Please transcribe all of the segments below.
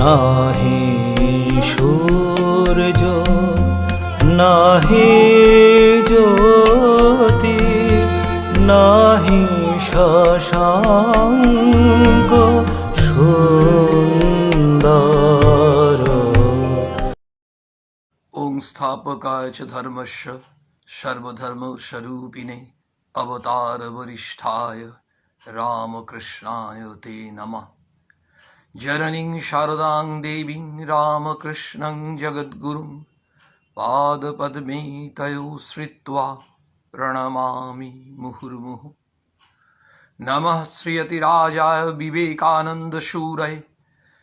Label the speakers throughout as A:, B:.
A: নাহি সূর্য নাহি জ্যোতি নাহি শশাঙ্ক সুন্দর।
B: ওং স্থাপকায় চ ধর্মস্য সর্বধর্ম স্বরূপিণে অবতার বরিষ্ঠায় রামকৃষ্ণায় তে নমঃ। জননীং শারদাং দেবীং রামকৃষ্ণং জগদ্গুরুং পাদপদ্মে তয়ো শ্রিত্বা প্রণমামি মুহুর্মুহু। নমঃ শ্রীয়তিরাজায় বিবেকানন্দশূরয়ে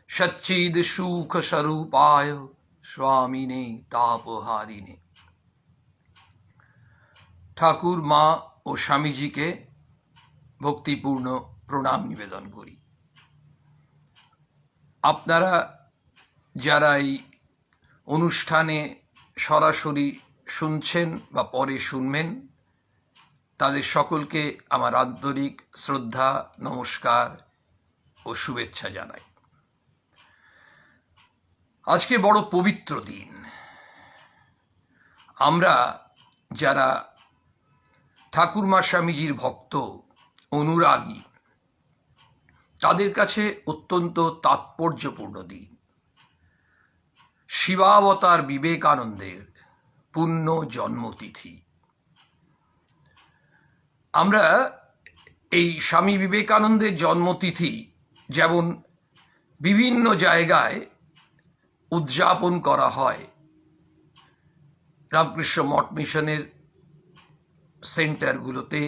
B: সচ্চিদসুখস্বরূপায় স্বামিনে তাপহারিণে। ঠাকুর, মা ও স্বামীজিকে ভক্তিপূর্ণ প্রণাম নিবেদন করি। আপনারা যারা এই অনুষ্ঠানে সরাসরি শুনছেন বা পরে শুনবেন, তাদের সকলকে আমার আন্তরিক শ্রদ্ধা, নমস্কার ও শুভেচ্ছা জানাই। আজকে বড় পবিত্র দিন। আমরা যারা ঠাকুরমা স্বামীজির ভক্ত, অনুরাগী, তাদের কাছে অত্যন্ত তাৎপর্যপূর্ণ দিন। শিবাবতার বিবেকানন্দের পুণ্য জন্মতিথি। আমরা এই স্বামী বিবেকানন্দের জন্মতিথি যেমন বিভিন্ন জায়গায় উদযাপন করা হয়, রামকৃষ্ণ মঠ মিশনের সেন্টারগুলোতে,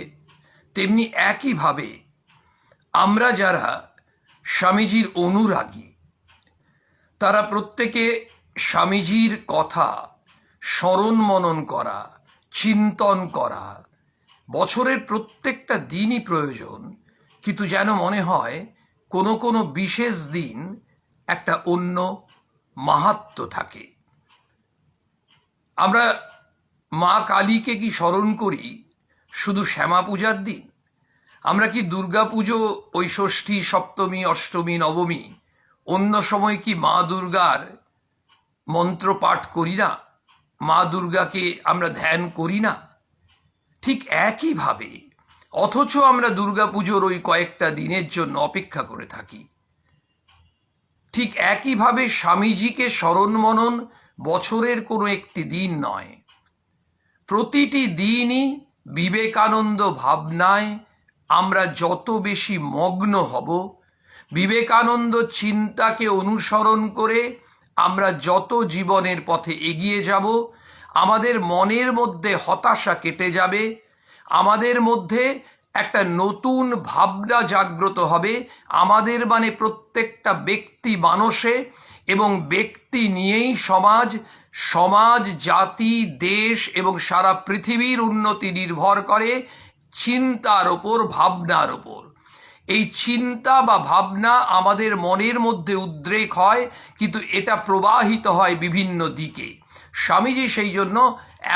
B: তেমনি একইভাবে আমরা যারা স্বামীজির অনুরাগী, তারা প্রত্যেকে স্বামীজির কথা স্মরণ মনন করা, চিন্তন করা বছরের প্রত্যেকটা দিনই প্রয়োজন। কিন্তু যেন মনে হয় কোনো কোনো বিশেষ দিন একটা অন্য মাহাত্ম্য থাকে। আমরা মা কালীকে কি স্মরণ করি শুধু শ্যামা পূজার দিন? আমরা কি দুর্গা পুজো ওই ষষ্ঠী, সপ্তমী, অষ্টমী, নবমী অন্য সময় কি মা দুর্গার মন্ত্র পাঠ করি না? মা দুর্গাকে আমরা ধ্যান করি না? ঠিক একইভাবে অথচ আমরা দুর্গা পুজোর ওই কয়েকটা দিনের জন্য অপেক্ষা করে থাকি। ঠিক একইভাবে স্বামীজিকে স্মরণ মনন বছরের কোনো একটি দিন নয়, প্রতিটি দিনই বিবেকানন্দ ভাবনায় আমরা যত বেশি মগ্ন হব, বিবেকানন্দ চিন্তাকে অনুসরণ করে আমরা যত জীবনের পথে এগিয়ে যাব, আমাদের মনের মধ্যে হতাশা কেটে যাবে, আমাদের মধ্যে একটা নতুন ভাবনা জাগ্রত হবে। আমাদের মানে প্রত্যেকটা ব্যক্তি মানুষে এবং ব্যক্তি নিয়েই সমাজ, সমাজ, জাতি, দেশ এবং সারা পৃথিবীর উন্নতি নির্ভর করে চিন্তার ওপর, ভাবনার ওপর। এই চিন্তা বা ভাবনা আমাদের মনের মধ্যে উদ্রেক হয়, কিন্তু এটা প্রবাহিত হয় বিভিন্ন দিকে। স্বামীজি সেই জন্য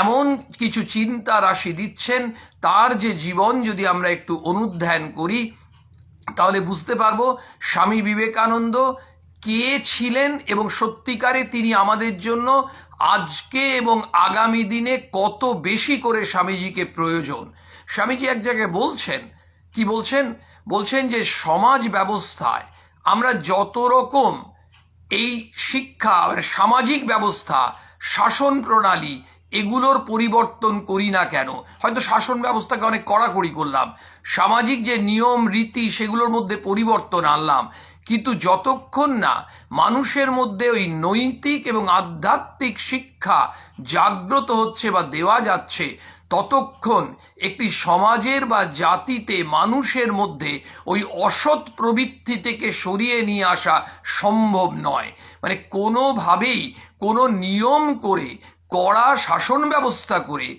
B: এমন কিছু চিন্তা রাশি দিচ্ছেন, তার যে জীবন যদি আমরা একটু অনুধ্যান করি তাহলে বুঝতে পারবো স্বামী বিবেকানন্দ কে ছিলেন এবং সত্যিকারে তিনি আমাদের জন্য আজকে এবং আগামী দিনে কত বেশি করে স্বামীজিকে প্রয়োজন। স্বামীজি এক জায়গায় বলছেন, কি বলছেন? বলছেন যে সমাজ ব্যবস্থায় আমরা যত রকম এই শিক্ষা, সামাজিক ব্যবস্থা, শাসন প্রণালী এগুলোর পরিবর্তন করি না কেন? হয়তো শাসন ব্যবস্থাকে অনেক কড়াকড়ি করলাম, সামাজিক যে নিয়ম রীতি সেগুলোর মধ্যে পরিবর্তন আনলাম, কিন্তু যতক্ষণ না মানুষের মধ্যে ওই নৈতিক এবং আধ্যাত্মিক শিক্ষা জাগ্রত হচ্ছে বা দেওয়া যাচ্ছে, ততক্ষণ একটি সমাজের বা জাতিতে মানুষের মধ্যে ওই অসৎ প্রবৃত্তি থেকে সরিয়ে নিয়ে আসা সম্ভব নয়। মানে কোনোভাবেই কোনো নিয়ম করে, কড়া শাসন ব্যবস্থা করে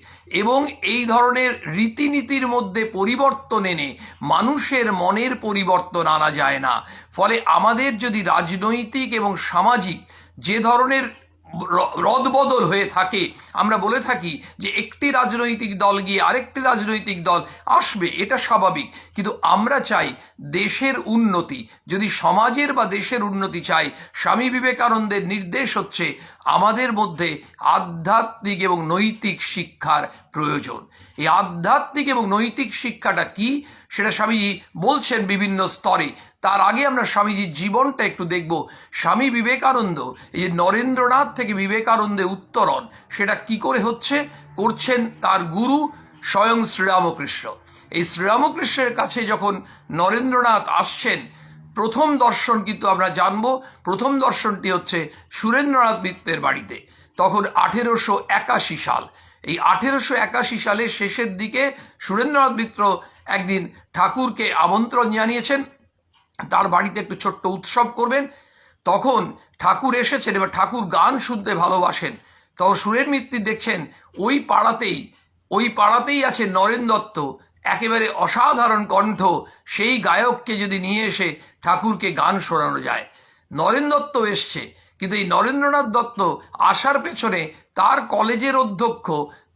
B: এবং এই ধরনের রীতিনীতির মধ্যে পরিবর্তন এনে মানুষের মনের পরিবর্তন আনা যায় না। ফলে আমাদের যদি রাজনৈতিক এবং সামাজিক যে ধরনের রদবদল হয়ে থাকে, আমরা বলে থাকি যে একটি রাজনৈতিক দল গিয়ে আরেকটি রাজনৈতিক দল আসবে, এটা স্বাভাবিক, কিন্তু আমরা চাই দেশের উন্নতি। যদি সমাজের বা দেশের উন্নতি চাই, স্বামী বিবেকানন্দের নির্দেশ হচ্ছে আমাদের মধ্যে আধ্যাত্মিক এবং নৈতিক শিক্ষার প্রয়োজন। এই আধ্যাত্মিক এবং নৈতিক শিক্ষাটা কি সেটা স্বামীজি বলছেন বিভিন্ন স্তরে। তার আগে আমরা স্বামীজির জীবনটা একটু দেখব। স্বামী বিবেকানন্দ এই যে নরেন্দ্রনাথ থেকে বিবেকানন্দে উত্তরণ, সেটা কি করে হচ্ছে, করছেন তার গুরু স্বয়ং শ্রীরামকৃষ্ণ। এই শ্রীরামকৃষ্ণের কাছে যখন নরেন্দ্রনাথ আসছেন, প্রথম দর্শন কিন্তু আমরা জানব, প্রথম দর্শনটি হচ্ছে সুরেন্দ্রনাথ মিত্রের বাড়িতে। তখন 1881 সাল। এই 1881 সালের শেষের দিকে সুরেন্দ্রনাথ মিত্র একদিন ঠাকুরকে আমন্ত্রণ জানিয়েছেন তার বাড়িতে একটু ছোট্ট উৎসব করবেন। তখন ঠাকুর এসেছেন, এবার ঠাকুর গান শুনতে ভালোবাসেন। তখন সুরেন মিত্র দেখছেন ওই পাড়াতেই আছে নরেন দত্ত, একেবারে অসাধারণ কণ্ঠ, সেই গায়ককে যদি নিয়ে এসে ঠাকুরকে গান শোনানো যায়। নরেন দত্ত এসছে, কিন্তু এই নরেন্দ্রনাথ দত্ত আসার পেছনে তার কলেজের অধ্যক্ষ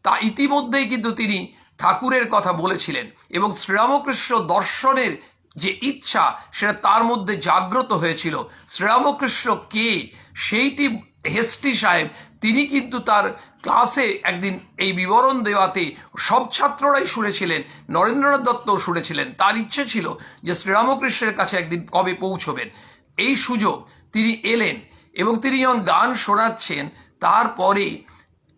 B: তা ইতিমধ্যেই কিন্তু তিনি ঠাকুরের কথা বলেছিলেন এবং শ্রীরামকৃষ্ণ দর্শনের যে ইচ্ছা সেটা তার মধ্যে জাগ্রত হয়েছিল। শ্রীরামকৃষ্ণ কে সেইটি হেস্টি সাহেব তিনি কিন্তু তার ক্লাসে একদিন এই বিবরণ দেওয়াতে সব ছাত্ররাই শুনেছিলেন, নরেন্দ্রনাথ দত্তও শুনেছিলেন। তার ইচ্ছে ছিল যে শ্রীরামকৃষ্ণের কাছে একদিন কবে পৌঁছবেন। এই সুযোগ তিনি এলেন এবং তিনি যখন গান শোনাচ্ছেন, তারপরে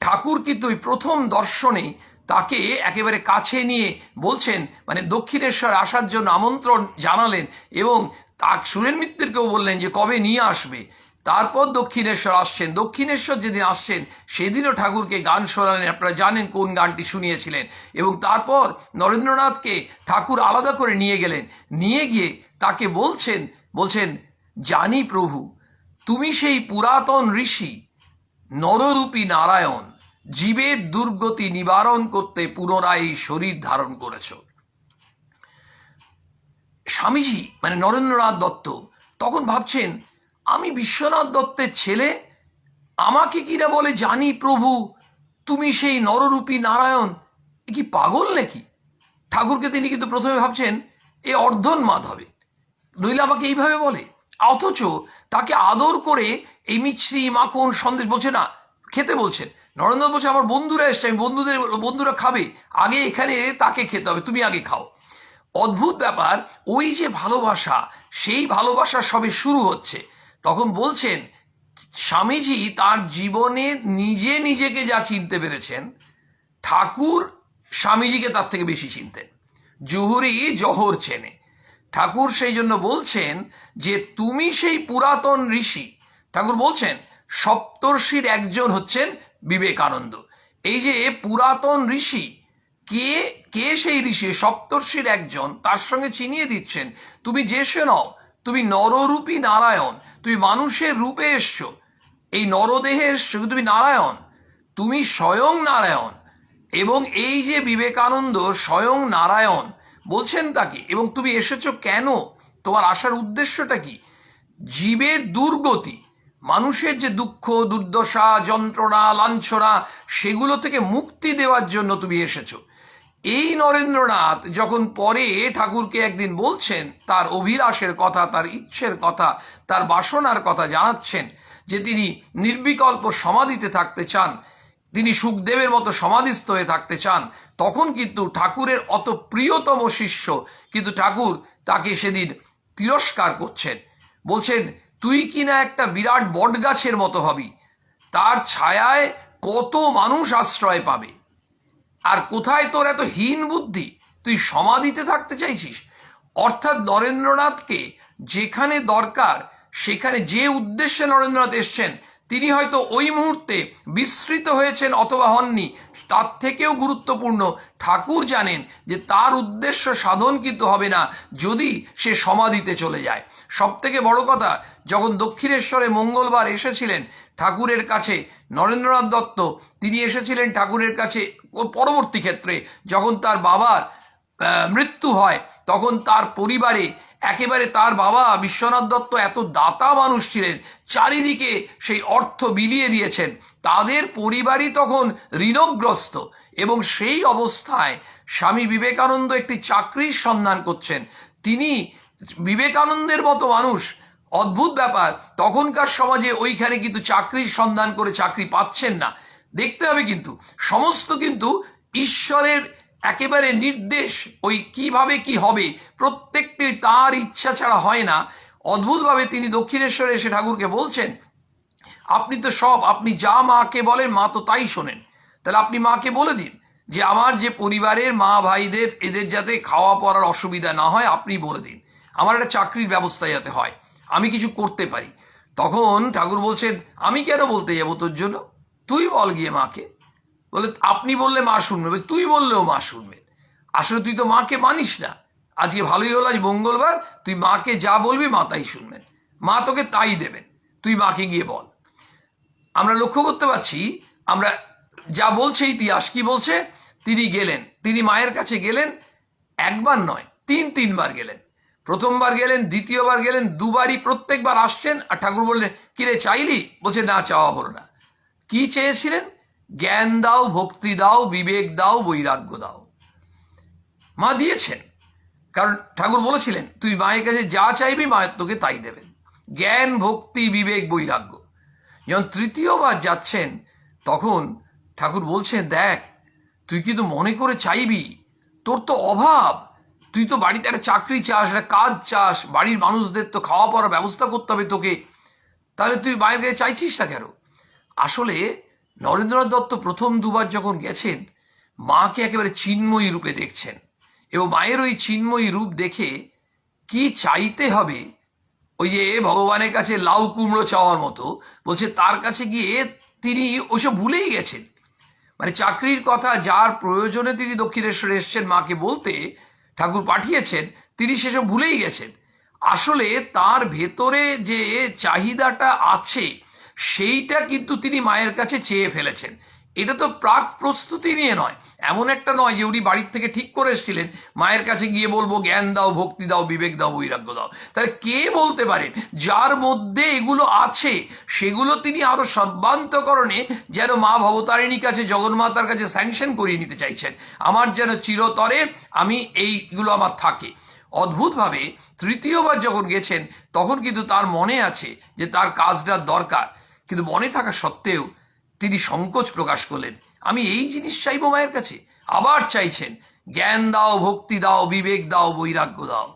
B: ঠাকুর কিন্তু ওই প্রথম দর্শনে তাকে একেবারে কাছে নিয়ে বলছেন, মানে দক্ষিণেশ্বর আসার জন্য আমন্ত্রণ জানালেন এবং তা সুরেন মিত্রকেও বললেন যে কবে নিয়ে আসবে। তারপর দক্ষিণেশ্বর আসছেন। দক্ষিণেশ্বর যেদিন আসছেন সেদিনও ঠাকুরকে গান শোনালেন, আপনারা জানেন কোন গানটি শুনিয়েছিলেন। এবং তারপর নরেন্দ্রনাথকে ঠাকুর আলাদা করে নিয়ে গেলেন, নিয়ে গিয়ে তাকে বলছেন জানি প্রভু, তুমি সেই পুরাতন ঋষি নররূপী নারায়ণ, জীবের দুর্গতি নিবারণ করতে পুনরায় এই শরীর ধারণ করেছ। স্বামীজি মানে নরেন্দ্রনাথ দত্ত তখন ভাবছেন, আমি বিশ্বনাথ দত্তের ছেলে, আমাকে কিনা বলে জানি প্রভু তুমি সেই নররূপী নারায়ণ, এ কি পাগল নাকি? ঠাকুরকে তিনি কিন্তু প্রথমে ভাবছেন এ অর্ধন্মাদ হবে, নইলে আমাকে এইভাবে বলে। অথচ তাকে আদর করে এই মিছরি মাখন সন্দেশ বলছে না, খেতে বলছেন। নরেন্দ্র বলছে আমার বন্ধুরা এসছে, আমি বন্ধুরা খাবে, আগে এখানে তাকে খেতে হবে, তুমি আগে খাও। অদ্ভুত ব্যাপার, ওই যে ভালোবাসা, সেই ভালোবাসা সবে শুরু হচ্ছে। তখন বলছেন স্বামীজি তার জীবনে নিজেকে যা চিনতে পেরেছেন, ঠাকুর স্বামীজিকে তার থেকে বেশি চিনতেন। জহুরি জহর চেনে। ঠাকুর সেই জন্য বলছেন যে তুমি সেই পুরাতন ঋষি। ঠাকুর বলছেন সপ্তর্ষির একজন হচ্ছেন বিবেকানন্দ। এই যে পুরাতন ঋষি, কে সেই ঋষি? সপ্তর্ষির একজন, তার সঙ্গে চিনিয়ে দিচ্ছেন তুমি যে সে নও, তুমি নররূপী নারায়ণ, তুমি মানুষের রূপে এসছো, এই নরদেহে এসছো, তুমি নারায়ণ, তুমি স্বয়ং নারায়ণ। এবং এই যে বিবেকানন্দ স্বয়ং নারায়ণ বলছেন তাকে, এবং তুমি এসেছো কেন, তোমার আসার উদ্দেশ্যটা কি? জীবের দুর্গতি, মানুষের যে দুঃখ দুর্দশা যন্ত্রণা লাঞ্ছনা, সেগুলো থেকে মুক্তি দেওয়ার জন্য তুমি এসেছো। এই নরেন্দ্রনাথ যখন পরে ঠাকুরকে একদিন বলছেন তার অভিলাষের কথা, তার ইচ্ছের কথা, তার বাসনার কথা জানাচ্ছেন যে তিনি নির্বিকল্প সমাধিতে থাকতে চান, তিনি সুখদেবের মতো সমাধিস্থ হয়ে থাকতে চান, তখন কিন্তু ঠাকুরের অত প্রিয়তম শিষ্য কিন্তু ঠাকুর তাকে সেদিন তিরস্কার করছেন। বলছেন তুই কিনা একটা বিরাট বটগাছের মতো হবি, তার ছায়ায় কত মানুষ আশ্রয় পাবে, আর কোথায় তোর এত হীন বুদ্ধি, তুই সমাধিতে থাকতে চাইছিস। অর্থাৎ নরেন্দ্রনাথকে যেখানে দরকার, সেখানে যে উদ্দেশ্যে নরেন্দ্রনাথ এসছেন, তিনি হয়তো ওই মুহূর্তে বিস্মৃত হয়েছেন অথবা হননি। তার থেকেও গুরুত্বপূর্ণ, ঠাকুর জানেন যে তার উদ্দেশ্য সাধন কিন্তু হবে না যদি সে সমাধিতে চলে যায়। সব থেকে বড় কথা, যখন দক্ষিণেশ্বরে মঙ্গলবার এসেছিলেন, ঠাকুরের কাছে নরেন্দ্রনাথ দত্ত তিনি এসেছিলেন ঠাকুরের কাছে পরবর্তী ক্ষেত্রে যখন তার বাবার মৃত্যু হয়, তখন তার পরিবারে একেবারে তার বাবা বিশ্বনাথ দত্ত এত দাতা মানুষ ছিলেন, চারিদিকে সেই অর্থ বিলিয়ে দিয়েছেন, তাদের পরিবারই তখন ঋণগ্রস্ত। এবং সেই অবস্থায় স্বামী বিবেকানন্দ একটি চাকরির সন্ধান করছেন। তিনি বিবেকানন্দের মতো মানুষ, অদ্ভুত ব্যাপার, তখনকার সমাজে ওইখানে কিন্তু চাকরির সন্ধান করে চাকরি পাচ্ছেন না। দেখতে হবে কিন্তু সমস্ত কিন্তু ঈশ্বরের একেবারে নির্দেশ, ওই কিভাবে কি হবে প্রত্যেকটি তার ইচ্ছা ছাড়া হয় না। অদ্ভুতভাবে তিনি দক্ষিণেশ্বরে এসে ঠাকুরকে বলছেন, আপনি তো সব, আপনি যা মাকে বলেন মা তো তাই শোনেন, তাহলে আপনি মাকে বলে দিন যে আমার যে পরিবারের মা ভাইদের এদের যাতে খাওয়া পড়ার অসুবিধা না হয় আপনি বলে দিন, আমার একটা চাকরির ব্যবস্থা যাতে হয়, আমি কিছু করতে পারি। তখন ঠাকুর বলছেন, আমি কেন বলতে যাবো তোর জন্য, তুই বল গিয়ে মাকে। বলে আপনি বললে মা শুনবে, তুই বললেও মা শুনবে। আসলে তুই তো মাকে মানিস না। আজকে ভালোই হলো, আজ মঙ্গলবার, তুই মাকে যা বলবি মা তাই শুনবেন, মা তোকে তাই দেবেন, তুই মাকে গিয়ে বল। আমরা লক্ষ্য করতে পারছি, আমরা যা বলছে ইতিহাস কি বলছে, তিনি গেলেন, তিনি মায়ের কাছে গেলেন, একবার নয় তিনবার গেলেন। প্রথমবার গেলেন, দ্বিতীয়বার গেলেন, দুবারই প্রত্যেকবার আসছেন। আর ঠাকুর বললেন, কিরে চাইলি? বলছে না, চাওয়া হলো না। কি চেয়েছিলেন? জ্ঞান দাও, ভক্তি দাও, বিবেক দাও, বৈরাগ্য দাও। মা দিয়েছেন, কারণ ঠাকুর বলেছিলেন তুই মায়ের কাছে যা চাইবি মা তোকে তাই দেবেন। জ্ঞান, ভক্তি, বিবেক, বৈরাগ্য। যখন তৃতীয়বার যাচ্ছেন তখন ঠাকুর বলছেন, দেখ তুই কিন্তু মনে করে চাইবি, তোর তো অভাব, তুই তো বাড়িতে একটা চাকরি চাস, একটা কাজ চাস, বাড়ির মানুষদের তো খাওয়া পড়ার ব্যবস্থা করতে হবে তোকে, তাহলে তুই মায়ের কাছে চাইছিস না কেন? আসলে নরেন্দ্রনাথ দত্ত প্রথম দুবার যখন গেছেন মাকে একেবারে চিন্ময়ী রূপে দেখছেন, এবং মায়ের ওই চিন্ময়ী রূপ দেখে কি চাইতে হবে, ওই যে ভগবানের কাছে লাউ কুমড়ো চাওয়ার মতো, বলছে তার কাছে গিয়ে তিনি ওইসব ভুলেই গেছেন। মানে চাকরির কথা যার প্রয়োজনে তিনি দক্ষিণেশ্বরে এসছেন মাকে বলতে, ঠাকুর পাঠিয়েছেন, তিনি সেসব ভুলেই গেছেন। আসলে তার ভেতরে যে চাহিদাটা আছে সেইটা কিন্তু তিনি মায়ের কাছে চেয়ে ফেলেছেন। এটা তো প্রাক প্রস্তুতি নিয়ে নয়, এমন একটা নয় যে উনি বাড়ির থেকে ঠিক করে এসেছিলেন মায়ের কাছে গিয়ে বলবো জ্ঞান দাও, ভক্তি দাও, বিবেক দাও, বৈরাগ্য দাও। তাহলে কে বলতে পারেন? যার মধ্যে এগুলো আছে সেগুলো তিনি আরো সর্বান্তকরণে যেন মা ভবতারিণীর কাছে, জগন্মাতার কাছে স্যাংশন করিয়ে নিতে চাইছেন, আমার যেন চিরতরে আমি এইগুলো আমার থাকে। অদ্ভুতভাবে তৃতীয়বার যখন গেছেন তখন কিন্তু তার মনে আছে যে তার কাজটার দরকার, কিন্তু মনে থাকা সত্ত্বেও তিনি সংকোচ প্রকাশ করলেন, আমি এই জিনিস চাইবো মায়ের কাছে। আবার চাইছেন জ্ঞান দাও, ভক্তি দাও, বিবেক দাও, বৈরাগ্য দাও,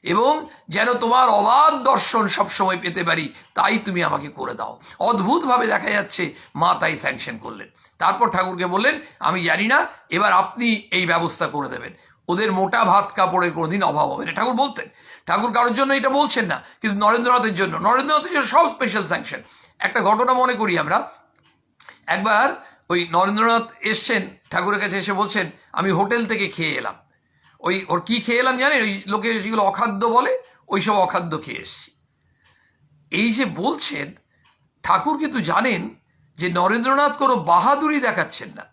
B: এবং যেন তোমার অবাধ দর্শন সবসময় পেতে পারি তাই তুমি আমাকে করে দাও। অদ্ভুতভাবে দেখা যাচ্ছে মা তাই স্যাংশন করলেন। তারপর ঠাকুরকে বললেন, আমি জানি না, এবার আপনি এই ব্যবস্থা করে দেবেন, ওদের মোটা ভাত কাপড়ের কোনোদিন অভাব হবে না। ঠাকুর বলতেন, ঠাকুর কারোর জন্য এটা বলছেন না, কিন্তু নরেন্দ্রনাথের জন্য সব স্পেশাল স্যাংশন। একটা ঘটনা মনে করি আমরা, একবার ওই নরেন্দ্রনাথ এসছেন ঠাকুরের কাছে, এসে বলছেন আমি হোটেল থেকে খেয়ে এলাম। ওর কি খেয়ে এলাম জানেন? ওই লোকে যেগুলো অখাদ্য বলে ওই সব অখাদ্য খেয়ে এসছি। এই যে বলছেন, ঠাকুর কিন্তু জানেন যে নরেন্দ্রনাথ কোনো বাহাদুরি দেখাচ্ছেন না।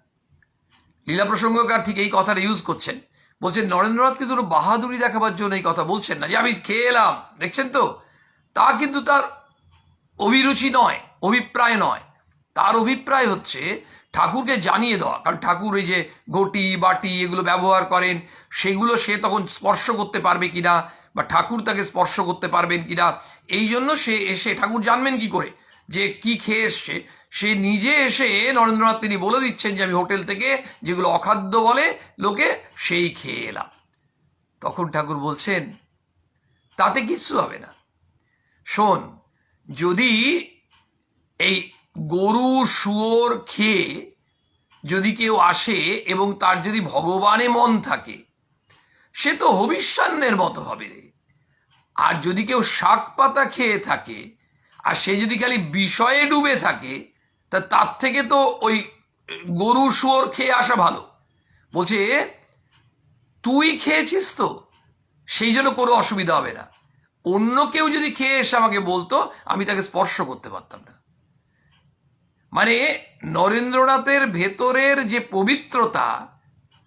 B: লীলা প্রসঙ্গকার ঠিক এই কথাটা ইউজ করছেন, বলছেন নরেন্দ্রনাথ কিন্তু বাহাদুরি দেখাবার জন্য এই কথা বলছেন না যে আমি খেয়ে এলাম, দেখছেন তো, তা কিন্তু তার অভিরুচি নয়, অভিপ্রায় নয়। তার অভিপ্রায় হচ্ছে ঠাকুরকে জানিয়ে দেওয়া, কারণ ঠাকুর এই যে ঘটি বাটি এগুলো ব্যবহার করেন, সেগুলো সে তখন স্পর্শ করতে পারবে কিনা, বা ঠাকুর তাকে স্পর্শ করতে পারবেন কিনা, এই জন্য সে এসে, ঠাকুর জানবেন কি করে যে কি খেয়ে এসছে, সে নিজে এসে নরেন্দ্রনাথ তিনি বলে দিচ্ছেন যে আমি হোটেল থেকে যেগুলো অখাদ্য বলে লোকে সেই খেয়ে এলাম। তখন ঠাকুর বলছেন তাতে কিচ্ছু হবে না। শোন, যদি এই গরু শুয়োর খেয়ে যদি কেউ আসে এবং তার যদি ভগবানে মন থাকে, সে তো হবিষ্যান্নের মতো হবে রে। আর যদি কেউ শাক পাতা খেয়ে থাকে আর সে যদি খালি বিষয়ে ডুবে থাকে, তার থেকে তো ওই গরু শুয়োর খেয়ে আসা ভালো। বলছে তুই খেয়েছিস তো, সেই জন্য কোনো অসুবিধা হবে না। অন্য কেউ যদি খেয়ে এসে আমাকে বলতো, আমি তাকে স্পর্শ করতে পারতাম না। মানে নরেন্দ্রনাথের ভেতরের যে পবিত্রতা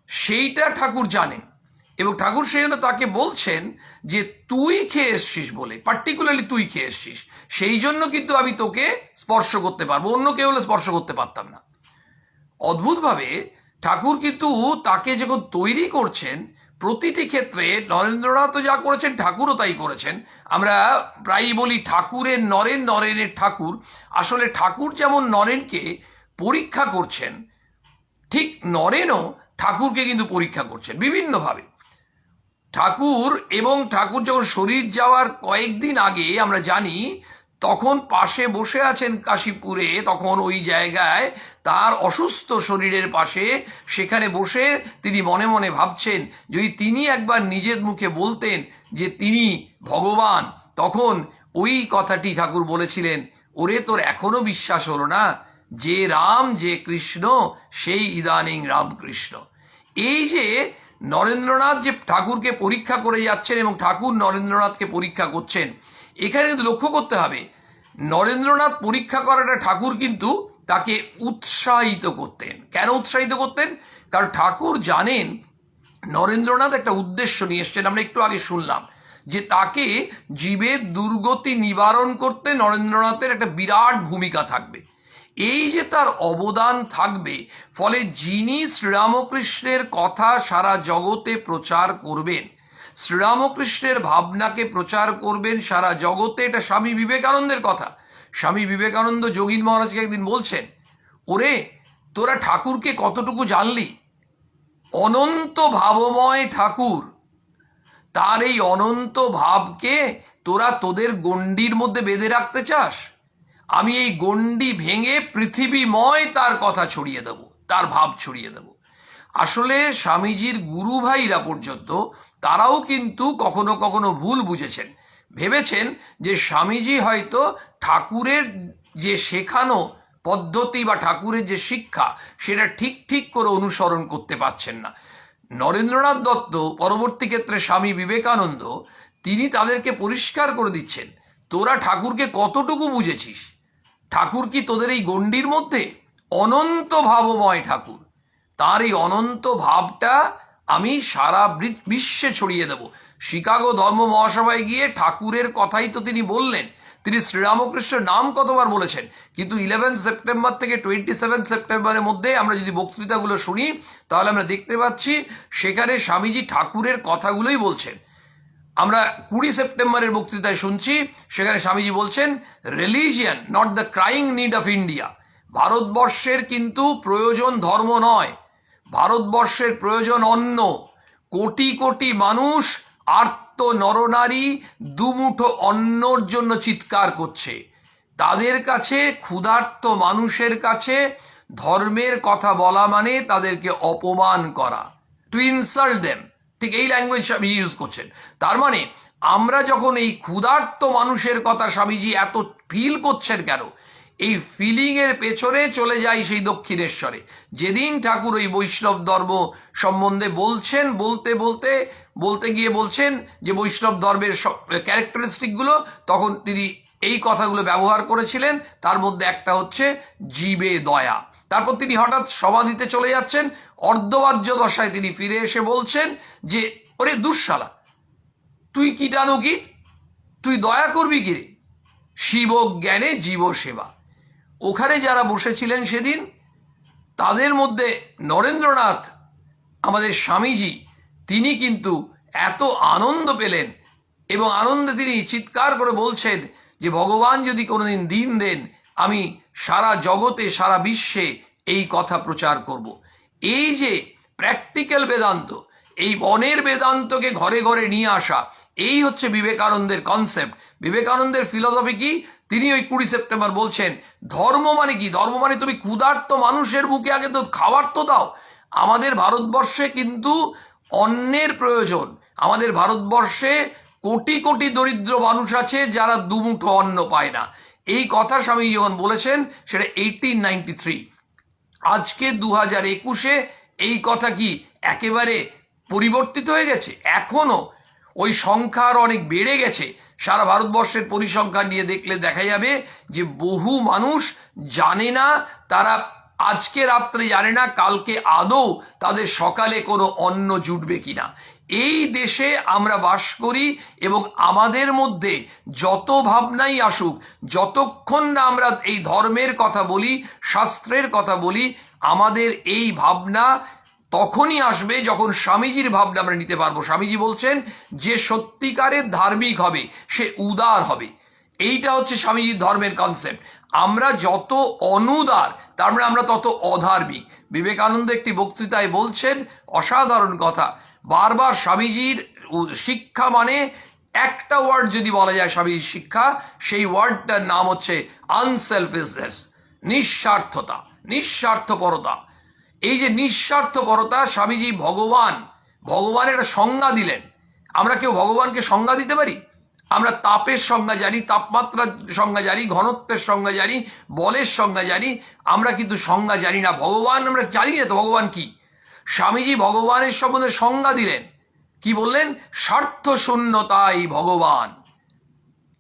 B: সেইটা ঠাকুর জানেন, এবং ঠাকুর সেই জন্য তাকে বলছেন যে তুই খেয়ে এসছিস বলে, পার্টিকুলারলি তুই খেয়ে এসছিস, সেই জন্য কিন্তু আমি তোকে স্পর্শ করতে পারবো, অন্য কেউ হলে স্পর্শ করতে পারতাম না। অদ্ভুতভাবে ঠাকুর কিন্তু তাকে যখন তৈরি করছেন, প্রতিটি ক্ষেত্রে নরেন্দ্রনাথও যা করেছেন ঠাকুরও তাই করেছেন। আমরা প্রায়ই বলি ঠাকুরের নরেন, নরেনের ঠাকুর। আসলে ঠাকুর যেমন নরেনকে পরীক্ষা করছেন, ঠিক নরেনও ঠাকুরকে কিন্তু পরীক্ষা করছেন বিভিন্নভাবে। ঠাকুর যখন শরীর যাওয়ার কয়েকদিন আগে আমরা জানি, তখন পাশে বসে আছেন কাশীপুরে, তখন ওই জায়গায় তার অসুস্থ শরীরের পাশে, সেখানে বসে তিনি মনে মনে ভাবছেন যদি তিনি একবার নিজের মুখে বলতেন যে তিনি ভগবান, তখন ওই কথাটি ঠাকুর বলেছিলেন, ওরে তোর এখনো বিশ্বাস হলো না, যে রাম যে কৃষ্ণ সেই ইদানিং রামকৃষ্ণ। এই যে নরেন্দ্রনাথ যে ঠাকুরকে পরীক্ষা করে যাচ্ছেন এবং ঠাকুর নরেন্দ্রনাথকে পরীক্ষা করছেন, এখানে কিন্তু লক্ষ্য করতে হবে, নরেন্দ্রনাথ পরীক্ষা করাটা ঠাকুর কিন্তু তাকে উৎসাহিত করতেন। কেন উৎসাহিত করতেন? কারণ ঠাকুর জানেন নরেন্দ্রনাথ একটা উদ্দেশ্য নিয়ে এসছেন। আমরা একটু আগে শুনলাম যে তাকে জীবের দুর্গতি নিবারণ করতে নরেন্দ্রনাথের একটা বিরাট ভূমিকা থাকবে, এই যে তার অবদান থাকবে, ফলে যিনি শ্রীরামকৃষ্ণের কথা সারা জগতে প্রচার করবেন, শ্রীরামকৃষ্ণের ভাবনাকে প্রচার করবেন সারা জগতে, এটা স্বামী বিবেকানন্দের কথা। স্বামী বিবেকানন্দ যোগীন মহারাজকে একদিন বলছেন, ওরে তোরা ঠাকুরকে কতটুকু জানলি? অনন্ত ভাবময় ঠাকুর, তার এই অনন্ত ভাবকে তোরা তোদের গণ্ডির মধ্যে বেঁধে রাখতে চাস? আমি এই গণ্ডি ভেঙে পৃথিবীময় তার কথা ছড়িয়ে দেব, তার ভাব ছড়িয়ে দেব। আসলে স্বামীজির গুরু ভাইরা পর্যন্ত তারাও কিন্তু কখনো কখনো ভুল বুঝেছেন, ভেবেছেন যে স্বামীজি হয়তো ঠাকুরের যে শেখানো পদ্ধতি বা ঠাকুরের যে শিক্ষা সেটা ঠিক ঠিক করে অনুসরণ করতে পারছেন না। নরেন্দ্রনাথ দত্ত, পরবর্তী ক্ষেত্রে স্বামী বিবেকানন্দ, তিনি তাদেরকে পরিষ্কার করে দিচ্ছেন, তোরা ঠাকুরকে কতটুকু বুঝেছিস? ঠাকুর কি তোদের এই গণ্ডির মধ্যে? অনন্ত ভাবময় ঠাকুর, তার এই অনন্ত ভাবটা আমি সারা বিশ্বে ছড়িয়ে দেব। শিকাগো ধর্ম মহাসভায় গিয়ে ঠাকুরের কথাই তো তিনি বললেন। তিনি শ্রীরামকৃষ্ণের নাম কতবার বলেছেন, কিন্তু 11 সেপ্টেম্বর থেকে 27 সেপ্টেম্বরের মধ্যে আমরা যদি বক্তৃতাগুলো শুনি, তাহলে আমরা দেখতে পাচ্ছি সেখানে স্বামীজি ঠাকুরের কথাগুলোই বলছেন। আমরা 20 সেপ্টেম্বরের বক্তৃতায় শুনছি, সেখানে স্বামীজি বলছেন, religion not the crying need of India. ভারতবর্ষের কিন্তু প্রয়োজন ধর্ম নয়, ভারতবর্ষের প্রয়োজন অন্ন। কোটি কোটি মানুষ, আর্ত নরনারী দুমুঠো অন্নর জন্য চিৎকার করছে। তাদের কাছে, ক্ষুধার্ত মানুষের কাছে ধর্মের কথা বলা মানে তাদেরকে অপমান করা, টু ইনসাল্ট দেম। ঠিক এই ল্যাঙ্গুয়েজ স্বামীজি ইউজ করছেন। তার মানে আমরা যখন এই ক্ষুধার্ত মানুষের কথা স্বামীজি এত ফিল করছেন, কেন এই ফিলিংয়ের পেছনে চলে যাই সেই দক্ষিণেশ্বরে। যেদিন ঠাকুর ওই বৈষ্ণব ধর্ম সম্বন্ধে বলছেন, বলতে গিয়ে বলছেন যে বৈষ্ণব ধর্মের ক্যারেক্টারিস্টিকগুলো, তখন তিনি এই কথাগুলো ব্যবহার করেছিলেন। তার মধ্যে একটা হচ্ছে জীবে দয়া। তারপর তিনি হঠাৎ সমাধিতে চলে যাচ্ছেন, অর্ধবাহ্য দশায় তিনি ফিরে এসে বলছেন যে ওরে দুঃশালা, তুই কীটাণু কীট, তুই দয়া করবি কি রে? শিব জ্ঞানে জীব সেবা। ওখানে যারা বসেছিলেন সেদিন, তাদের মধ্যে নরেন্দ্রনাথ, আমাদের স্বামীজি, তিনি কিন্তু এত আনন্দ পেলেন এবং আনন্দে তিনি চিৎকার করে বলছেন যে ভগবান যদি কোনোদিন দিন দেন, আমি সারা জগতে, সারা বিশ্বে এই কথা প্রচার করব। এই যে প্র্যাকটিক্যাল বেদান্ত, এই বনের বেদান্তকে ঘরে ঘরে নিয়ে আসা, এই হচ্ছে বিবেকানন্দের কনসেপ্ট। বিবেকানন্দের ফিলসফি কি? তিনি ওই 20 সেপ্টেম্বর বলছেন, ধর্ম মানে কি? ধর্ম মানে তুমি ক্ষুধার্ত মানুষের বুকে আগে তো খাবার তো দাও। আমাদের ভারতবর্ষে কিন্তু অন্নের প্রয়োজন। আমাদের ভারতবর্ষে কোটি কোটি দরিদ্র মানুষ আছে যারা দুমুঠো অন্ন পায় না। এই কথা স্বামী যখন বলেছেন, সেটা 1893। আজকে 2021-এ এই কথা কি একেবারে পরিবর্তিত হয়ে গেছে? এখনো ওই সংখ্যা আরো অনেক বেড়ে গেছে। সারা ভারতবর্ষের পরিসংখ্যান নিয়ে দেখলে দেখা যাবে যে বহু মানুষ জানে না, তারা আজকে রাত্রে জানে না কালকে আদৌ তাদের সকালে কোনো অন্ন জুটবে কিনা। এই দেশে আমরা বাস করি এবং আমাদের মধ্যে যত ভাবনাই আসুক, যতক্ষণ না আমরা এই ধর্মের কথা বলি, শাস্ত্রের কথা বলি, আমাদের এই ভাবনা তখনই আসবে যখন স্বামীজির ভাবনা আমরা নিতে পারবো। স্বামীজি বলছেন যে সত্যিকারের ধার্মিক হবে সে উদার হবে। এইটা হচ্ছে স্বামীজির ধর্মের কনসেপ্ট। আমরা যত অনুদার তার মানে আমরা তত অধার্মিক। বিবেকানন্দ একটি বক্তৃতায় বলছেন অসাধারণ কথা। বারবার স্বামীজির শিক্ষা মানে একটা ওয়ার্ড যদি বলা যায় স্বামীজির শিক্ষা, সেই ওয়ার্ডটার নাম হচ্ছে আনসেলফিশনেস, নিঃস্বার্থতা, নিঃস্বার্থপরতা। এই যে নিঃস্বার্থপরতা, স্বামীজি ভগবানের একটা সংজ্ঞা দিলেন। আমরা কেউ ভগবানকে সংজ্ঞা দিতে পারি? আমরা তাপের সংজ্ঞা জানি, তাপমাত্রার সংজ্ঞা জানি, ঘনত্বের সংজ্ঞা জানি, বলের সংজ্ঞা জানি, আমরা কিন্তু সংজ্ঞা জানি না ভগবান। আমরা জানি না তো ভগবান কি। স্বামীজি ভগবানের সম্বন্ধে সংজ্ঞা দিলেন, কি বললেন? স্বার্থ শূন্যতাই ভগবান।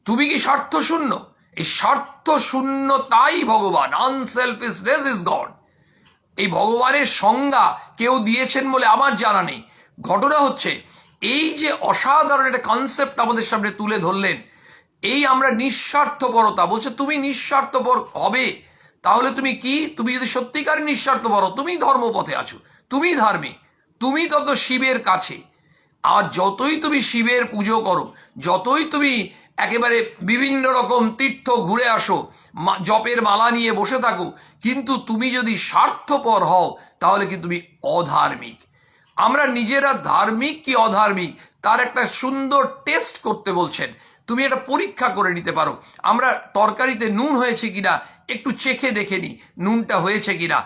B: তুমি কি স্বার্থ শূন্য? এই স্বার্থ শূন্যতাই ভগবান। Unselfishness is god. এই ভগবানের সংজ্ঞা কেউ দিয়েছেন বলে আমার জানা নেই। ঘটনা হচ্ছে এই যে অসাধারণ একটা কনসেপ্ট আমাদের সামনে তুলে ধরলেন, এই আমরা নিঃস্বার্থপরতা বলছে, তুমি নিঃস্বার্থপর হবে তাহলে তুমি কি? তুমি যদি সত্যিকার নিঃস্বার্থপর, তুমি ধর্মপথে আছো, তুমি ধার্মিক, তুমি তত শিবের কাছে। আর যতই তুমি শিবের পুজো করো, যতই তুমি একেবারে বিভিন্ন রকম তীর্থ ঘুরে আসো, জপের মালা নিয়ে বসে থাকো, কিন্তু তুমি যদি স্বার্থপর হও তাহলে কি তুমি অধার্মিক। আমরা নিজেরা ধার্মিক কি অধার্মিক তার একটা সুন্দর টেস্ট করতে বলছেন। তুমি এটা পরীক্ষা করে নিতে পারো। আমরা তরকারিতে নুন হয়েছে কিনা একটু চেখে দেখে নিই, নুনটা হয়েছে কিনা,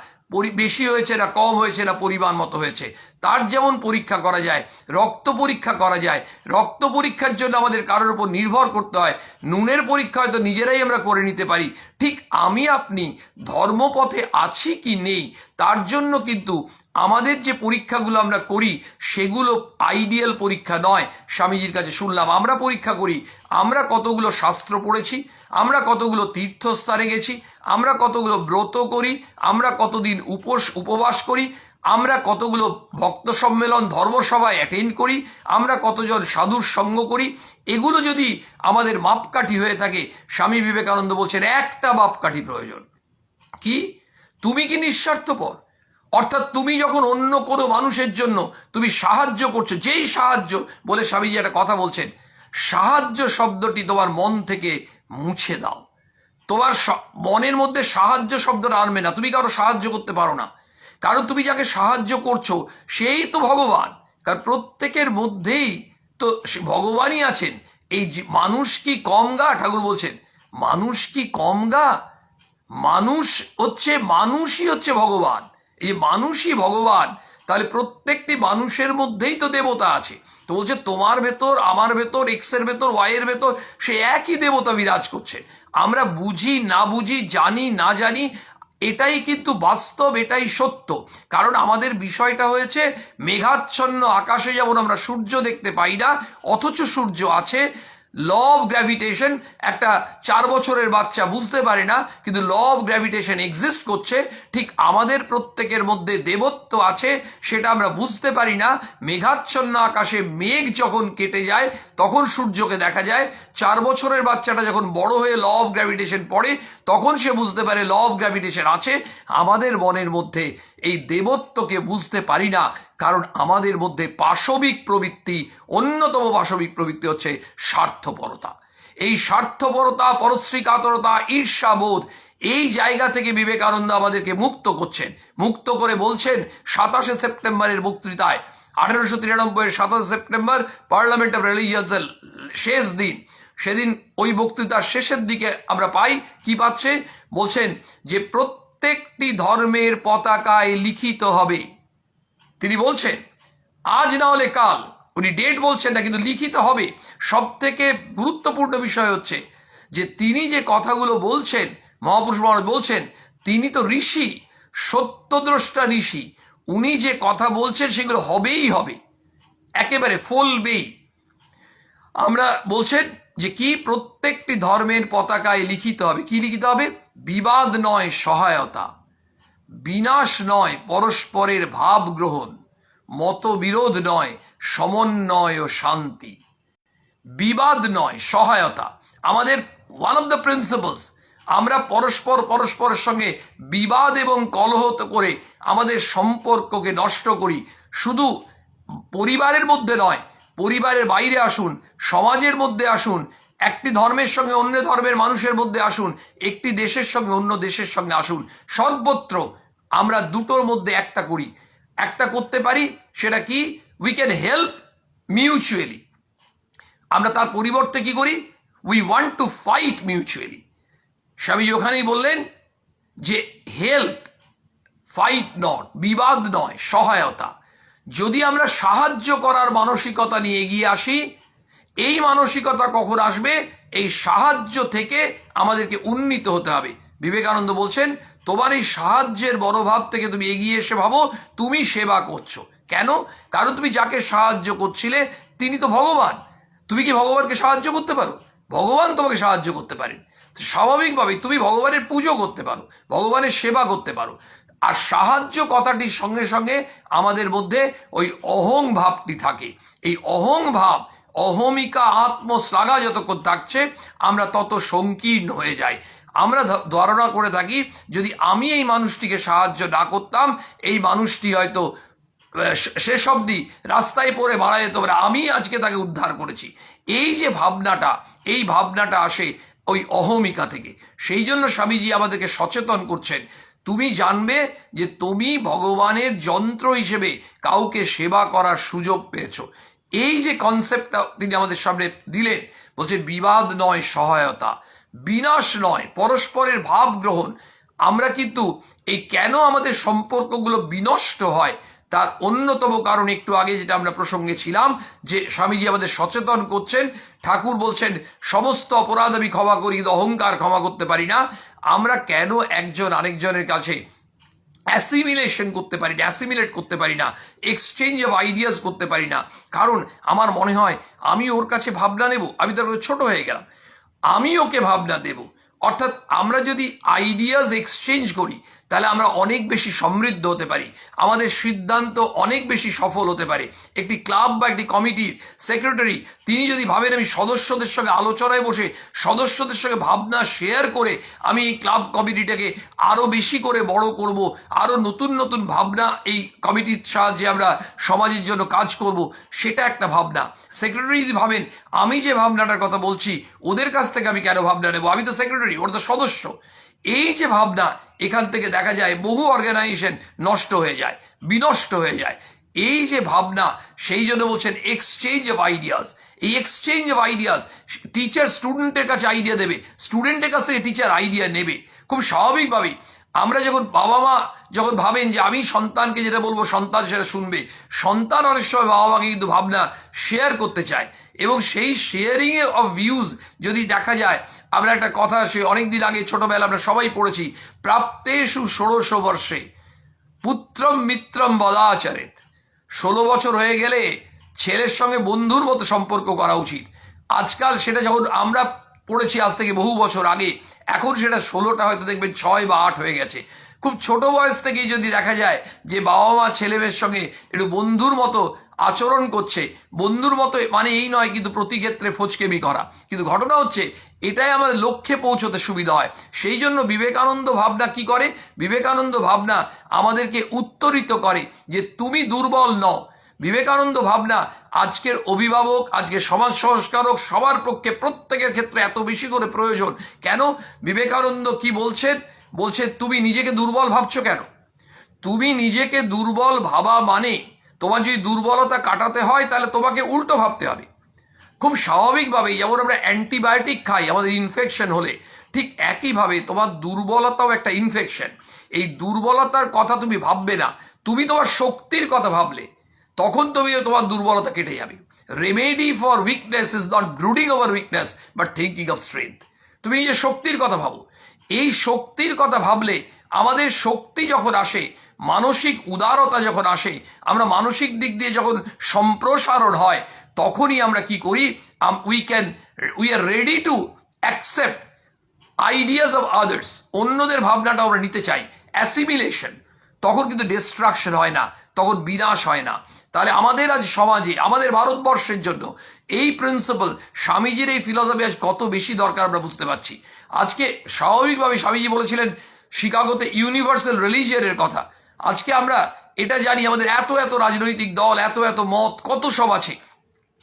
B: বেশি হয়েছে না কম হয়েছে না পরিমাণ মতো হয়েছে। তার যেমন পরীক্ষা করা যায়, রক্ত পরীক্ষা করা যায়। রক্ত পরীক্ষার জন্য আমাদের কারোর উপর নির্ভর করতে হয়, নুনের পরীক্ষা হয়তো নিজেরাই আমরা করে নিতে পারি। ঠিক আমি আপনি ধর্মপথে আছি কি নেই তার জন্য কিন্তু আমাদের যে পরীক্ষাগুলো আমরা করি সেগুলো আইডিয়াল পরীক্ষা নয়। স্বামীজির কাছে শুনলাম আমরা পরীক্ষা করি, আমরা কতগুলো শাস্ত্র পড়েছি, আমরা কতগুলো তীর্থস্থানে গেছি, আমরা কতগুলো ব্রত করি, আমরা কতদিন উপবাস করি, আমরা কতগুলো ভক্ত সম্মেলন ধর্মসভায় অ্যাটেন্ড করি, আমরা কতজন সাধুর সঙ্গ করি। এগুলো যদি আমাদের মাপকাঠি হয়ে থাকে, স্বামী বিবেকানন্দ বলছেন একটা মাপকাঠি প্রয়োজন। কি? তুমি কি নিঃস্বার্থপর? অর্থাৎ তুমি যখন অন্য কোনো মানুষের জন্য তুমি সাহায্য করছো, যেই সাহায্য বলে স্বামীজি একটা কথা বলছেন, সাহায্য শব্দটি তোমার মন থেকে মুছে দাও। তোমার মনের মধ্যে সাহায্য শব্দটা আনবে না। তুমি কারো সাহায্য করতে পারো না, কারণ তুমি যাকে সাহায্য করছো সেই তো ভগবান। কারণ প্রত্যেকের মধ্যেই তো ভগবানই আছেন। এই মানুষ কি কম গা? ঠাকুর বলছেন মানুষ কি কম গা? মানুষই হচ্ছে ভগবান। এই মানুষই ভগবান, তাহলে প্রত্যেকটি মানুষের মধ্যেই তো দেবতা আছে। তো বলছে তোমার ভেতর, আমার ভেতর, এক্স এর ভেতর, ওয়াই এর ভেতর সে একই দেবতা বিরাজ করছে। আমরা বুঝি না বুঝি, জানি না জানি, এটাই কিন্তু বাস্তব, এটাই সত্য। কারণ আমাদের বিষয়টা হয়েছে মেঘাচ্ছন্ন আকাশে যেমন আমরা সূর্য দেখতে পাই না, অথচ সূর্য আছে। ল অফ গ্র্যাভিটেশন একটা 4 বছরের বাচ্চা বুঝতে পারে না, কিন্তু ল অফ গ্র্যাভিটেশন এক্সিস্ট করছে। ঠিক আমাদের প্রত্যেকের মধ্যে দেবত্ব আছে, সেটা আমরা বুঝতে পারি না। মেঘাচ্ছন্ন আকাশে মেঘ যখন কেটে যায় তখন সূর্যকে দেখা যায়। 4 বছরের বাচ্চাটা যখন বড় হয়ে ল অফ গ্র্যাভিটেশন পড়ে তখন সে বুঝতে পারে ল অফ গ্র্যাভিটেশন আছে। আমাদের মনের মধ্যে এই দেবত্বকে বুঝতে পারি না, কারণ আমাদের মধ্যে পাশবিক প্রবৃত্তি, অন্যতম পাশবিক প্রবৃত্তি হচ্ছে স্বার্থপরতা। এই স্বার্থপরতা, পরশ্রী কাতরতা, ঈর্ষাবোধ, এই জায়গা থেকে বিবেকানন্দ আমাদেরকে মুক্ত করছেন। মুক্ত করে বলছেন 27শে সেপ্টেম্বরের বক্তৃতায়, 1893 27 সেপ্টেম্বর পার্লামেন্ট অফ রিলিজিয়ান্সের শেষ দিন, সেদিন ওই বক্তৃতার শেষের দিকে আমরা পাই কি পাচ্ছে, বলছেন যে প্রত্যেকটি ধর্মের পতাকায় লিখিত হবে। তিনি বলছেন আজ না হলে কাল, উনি ডেট বলছেন না কিন্তু লিখিত হবে। সব থেকে গুরুত্বপূর্ণ বিষয় হচ্ছে যে তিনি যে কথাগুলো বলছেন, মহাপুরুষ মহারাজ বলছেন, তিনি তো ঋষি, সত্যদ্রষ্টা ঋষি। উনি যে কথা বলছেন সেগুলো হবেই হবে, একেবারে ফলবেই। আমরা বলছেন যে কি প্রত্যেকটি ধর্মের পতাকায় লিখিত হবে, কি লিখিত হবে? বিবাদ নয় সহায়তা, বিনাশ নয় পরস্পরের ভাব গ্রহণ, মতবিরোধ নয় সমন্বয় ও শান্তি। বিবাদ নয় সহায়তা, আমাদের ওয়ান অফ দ্য প্রিন্সিপালস। আমরা পরস্পরের সঙ্গে বিবাদ এবং কলহ করে আমাদের সম্পর্ককে নষ্ট করি। শুধু পরিবারের মধ্যে নয়, পরিবারের বাইরে আসুন, সমাজের মধ্যে আসুন, একটি ধর্মের সঙ্গে অন্য ধর্মের মানুষের মধ্যে আসুন, একটি দেশের সঙ্গে অন্য দেশের সঙ্গে আসুন, সর্বত্র আমরা দুটোর মধ্যে একটা করি। একটা করতে পারি, সেটা কি? We can help mutually. আমরা তার পরিবর্তে কি করি? We want to fight mutually. Swamiji ওখানেই বললেন যে হেল্প, ফাইট নট, বিবাদ নয় সহায়তা। যদি আমরা সাহায্য করার মানসিকতা নিয়ে এগিয়ে আসি, এই মানসিকতা কখন আসবে? এই সাহায্য থেকে আমাদেরকে উন্নীত হতে হবে। বিবেকানন্দ বলছেন, তোমার এই সাহায্যের মনোভাব থেকে তুমি এগিয়ে এসে ভাবো তুমি সেবা করছো। কেন? কারণ তুমি যাকে সাহায্য করছিলে তিনি তো ভগবান। তুমি কি ভগবানকে সাহায্য করতে পারো? ভগবান তোমাকে সাহায্য করতে পারেন। স্বাভাবিকভাবে তুমি ভগবানের পুজো করতে পারো, ভগবানের সেবা করতে পারো। আর সাহায্য কথাটির সঙ্গে সঙ্গে আমাদের মধ্যে ওই অহং ভাবটি থাকে। এই অহং ভাব, অহমিকা আত্মশ্লাঘা যতক্ষণ থাকছে, আমরা তত সংকীর্ণ হয়ে যাই। আমরা ধারণা করে থাকি যদি আমি এই মানুষটিকে সাহায্য না করতাম, এই মানুষটি হয়তো শেষ অবধি রাস্তায় পড়ে মারা যেতে পারে, আমি আজকে তাকে উদ্ধার করেছি। এই যে ভাবনাটা, এই ভাবনাটা আসে ওই অহমিকা থেকে। সেই জন্য স্বামীজি আমাদেরকে সচেতন করছেন, তুমি জানবে যে তুমি ভগবানের যন্ত্র হিসেবে কাউকে সেবা করার সুযোগ পেয়েছো। এই যে কনসেপ্টটা তিনি আমাদের সামনে দিলেন, বলছেন বিবাদ নয় সহায়তা, বিনাশ নয় পরস্পরের ভাব গ্রহণ। আমরা কিন্তু এই কেন আমাদের সম্পর্কগুলো বিনষ্ট হয় তার অন্যতম কারণ একটু আগে যেটা আমরা প্রসঙ্গে ছিলাম, যে স্বামীজি আমাদের সচেতন করছেন। ঠাকুর বলছেন সমস্ত অপরাধ আমি ক্ষমা করি, কিন্তু অহংকার ক্ষমা করতে পারি না। আমরা কেন একজন আরেকজনের কাছে অ্যাসিমিলেশন করতে পারি না, অ্যাসিমিলেট করতে পারি না, এক্সচেঞ্জ অফ আইডিয়াস করতে পারি না? কারণ আমার মনে হয় আমি ওর কাছে ভাবনা নেব, আমি তার কাছে ছোট হয়ে গেলাম, আমি ওকে ভাবনা দেব। অর্থাৎ আমরা যদি আইডিয়াস এক্সচেঞ্জ করি তাহলে আমরা অনেক বেশি সমৃদ্ধ হতে পারি, আমাদের সিদ্ধান্ত অনেক বেশি সফল হতে পারে। একটি ক্লাব বা একটি কমিটির সেক্রেটারি তিনি যদি ভাবেন আমি সদস্যদের সঙ্গে আলোচনায় বসে সদস্যদের সঙ্গে ভাবনা শেয়ার করে আমি এই ক্লাব কমিটিটাকে আরও বেশি করে বড় করব, আরও নতুন নতুন ভাবনা এই কমিটির সাহায্যে আমরা সমাজের জন্য কাজ করব, সেটা একটা ভাবনা। সেক্রেটারি যদি ভাবেন আমি যে ভাবনাটার কথা বলছি ওদের কাছ থেকে আমি কেন ভাবনা নেব, আমি তো সেক্রেটারি, ওরা তো সদস্য। এই যে ভাবনা, এখান থেকে দেখা যায় বহু অর্গানাইজেশন নষ্ট হয়ে যায়, বিনষ্ট হয়ে যায়। এই যে ভাবনা, সেই জন্য বলছেন এক্সচেঞ্জ অফ আইডিয়াস। এই এক্সচেঞ্জ অফ আইডিয়াস, টিচার স্টুডেন্টের কাছে আইডিয়া দেবে, স্টুডেন্টের কাছ থেকে টিচার আইডিয়া নেবে। খুব স্বাভাবিকভাবেই আমরা যখন বাবা মা যখন ভাবেন যে আমি সন্তানকে যেটা বলবো সন্তান সেটা শুনবে, সন্তান অনেক সময় বাবা মাকে কিন্তু ভাবনা শেয়ার করতে চায়। এবং সেই শেয়ারিং অফ ভিউজ যদি দেখা যায়, আমরা একটা কথা সে অনেকদিন আগে ছোটবেলা আমরা সবাই পড়েছি, প্রাপ্তেষু ষোড়শ বর্ষে পুত্রম মিত্রম বদাচরেত। 16 বছর হয়ে গেলে ছেলের সঙ্গে বন্ধুর মতো সম্পর্ক করা উচিত। আজকাল সেটা যখন আমরা পড়েছি আজ থেকে বহু বছর আগে, এখন সেটা 16টা হয়তো দেখবেন 6 বা 8 হয়ে গেছে। খুব ছোট বয়স থেকেই যদি দেখা যায় যে বাবা মা ছেলেমেয়ের সঙ্গে একটু বন্ধুর মতো আচরণ করছে, বন্ধুর মতো মানে এই নয় কিন্তু প্রতি ক্ষেত্রে ফচকেমি করা, কিন্তু ঘটনা হচ্ছে এটাই আমাদের লক্ষ্যে পৌঁছতে সুবিধা হয়। সেই জন্য বিবেকানন্দ ভাবনা কি করে? বিবেকানন্দ ভাবনা আমাদেরকে উত্তরিত করে যে তুমি দুর্বল নও। বিবেকানন্দ ভাবনা আজকের অভিভাবক, আজকে সমাজ সংস্কারক সবার পক্ষে প্রত্যেকের ক্ষেত্রে এত বেশি করে প্রয়োজন। কেন? বিবেকানন্দ কি বলছেন? বলছে তুমি নিজেকে দুর্বল ভাবছো কেন? তুমি নিজেকে দুর্বল ভাবা মানে তোমার যদি দুর্বলতা কাটাতে হয় তাহলে তোমাকে উল্টো ভাবতে হবে। খুব স্বাভাবিকভাবেই যেমন আমরা অ্যান্টিবায়োটিক খাই আমাদের ইনফেকশন হলে, ঠিক একইভাবে তোমার দুর্বলতাও একটা ইনফেকশন। এই দুর্বলতার কথা তুমি ভাববে না, তুমি তোমার শক্তির কথা ভাবলে তখন তুমি তোমার দুর্বলতা কেটে যাবে। Remedy for weakness is not brooding over weakness but thinking of strength. তুমি নিজের শক্তির কথা ভাবো। এই শক্তির কথা ভাবলে আমাদের শক্তি যখন আসে, মানসিক উদারতা যখন আসে, আমরা মানসিক দিক দিয়ে যখন সম্প্রসারণ হয়, তখনই আমরা কি করি, we are ready to accept ideas of others, অন্যদের ভাবনাটা আমরা নিতে চাই, অ্যাসিমিলেশন, তখন কিন্তু ডিস্ট্রাকশন হয় না, তখন বিনাশ হয় না। তাহলে আমাদের আজ সমাজে, আমাদের ভারতবর্ষের জন্য এই প্রিন্সিপাল, স্বামীজির এই ফিলসফি আজ কত বেশি দরকার আমরা বুঝতে পারছি। আজকে স্বাভাবিকভাবে স্বামীজি বলেছিলেন শিকাগোতে ইউনিভার্সাল রিলিজিয়নের কথা। আজকে আমরা এটা জানি, আমাদের এত এত রাজনৈতিক দল, এত এত মত, কত সব আছে,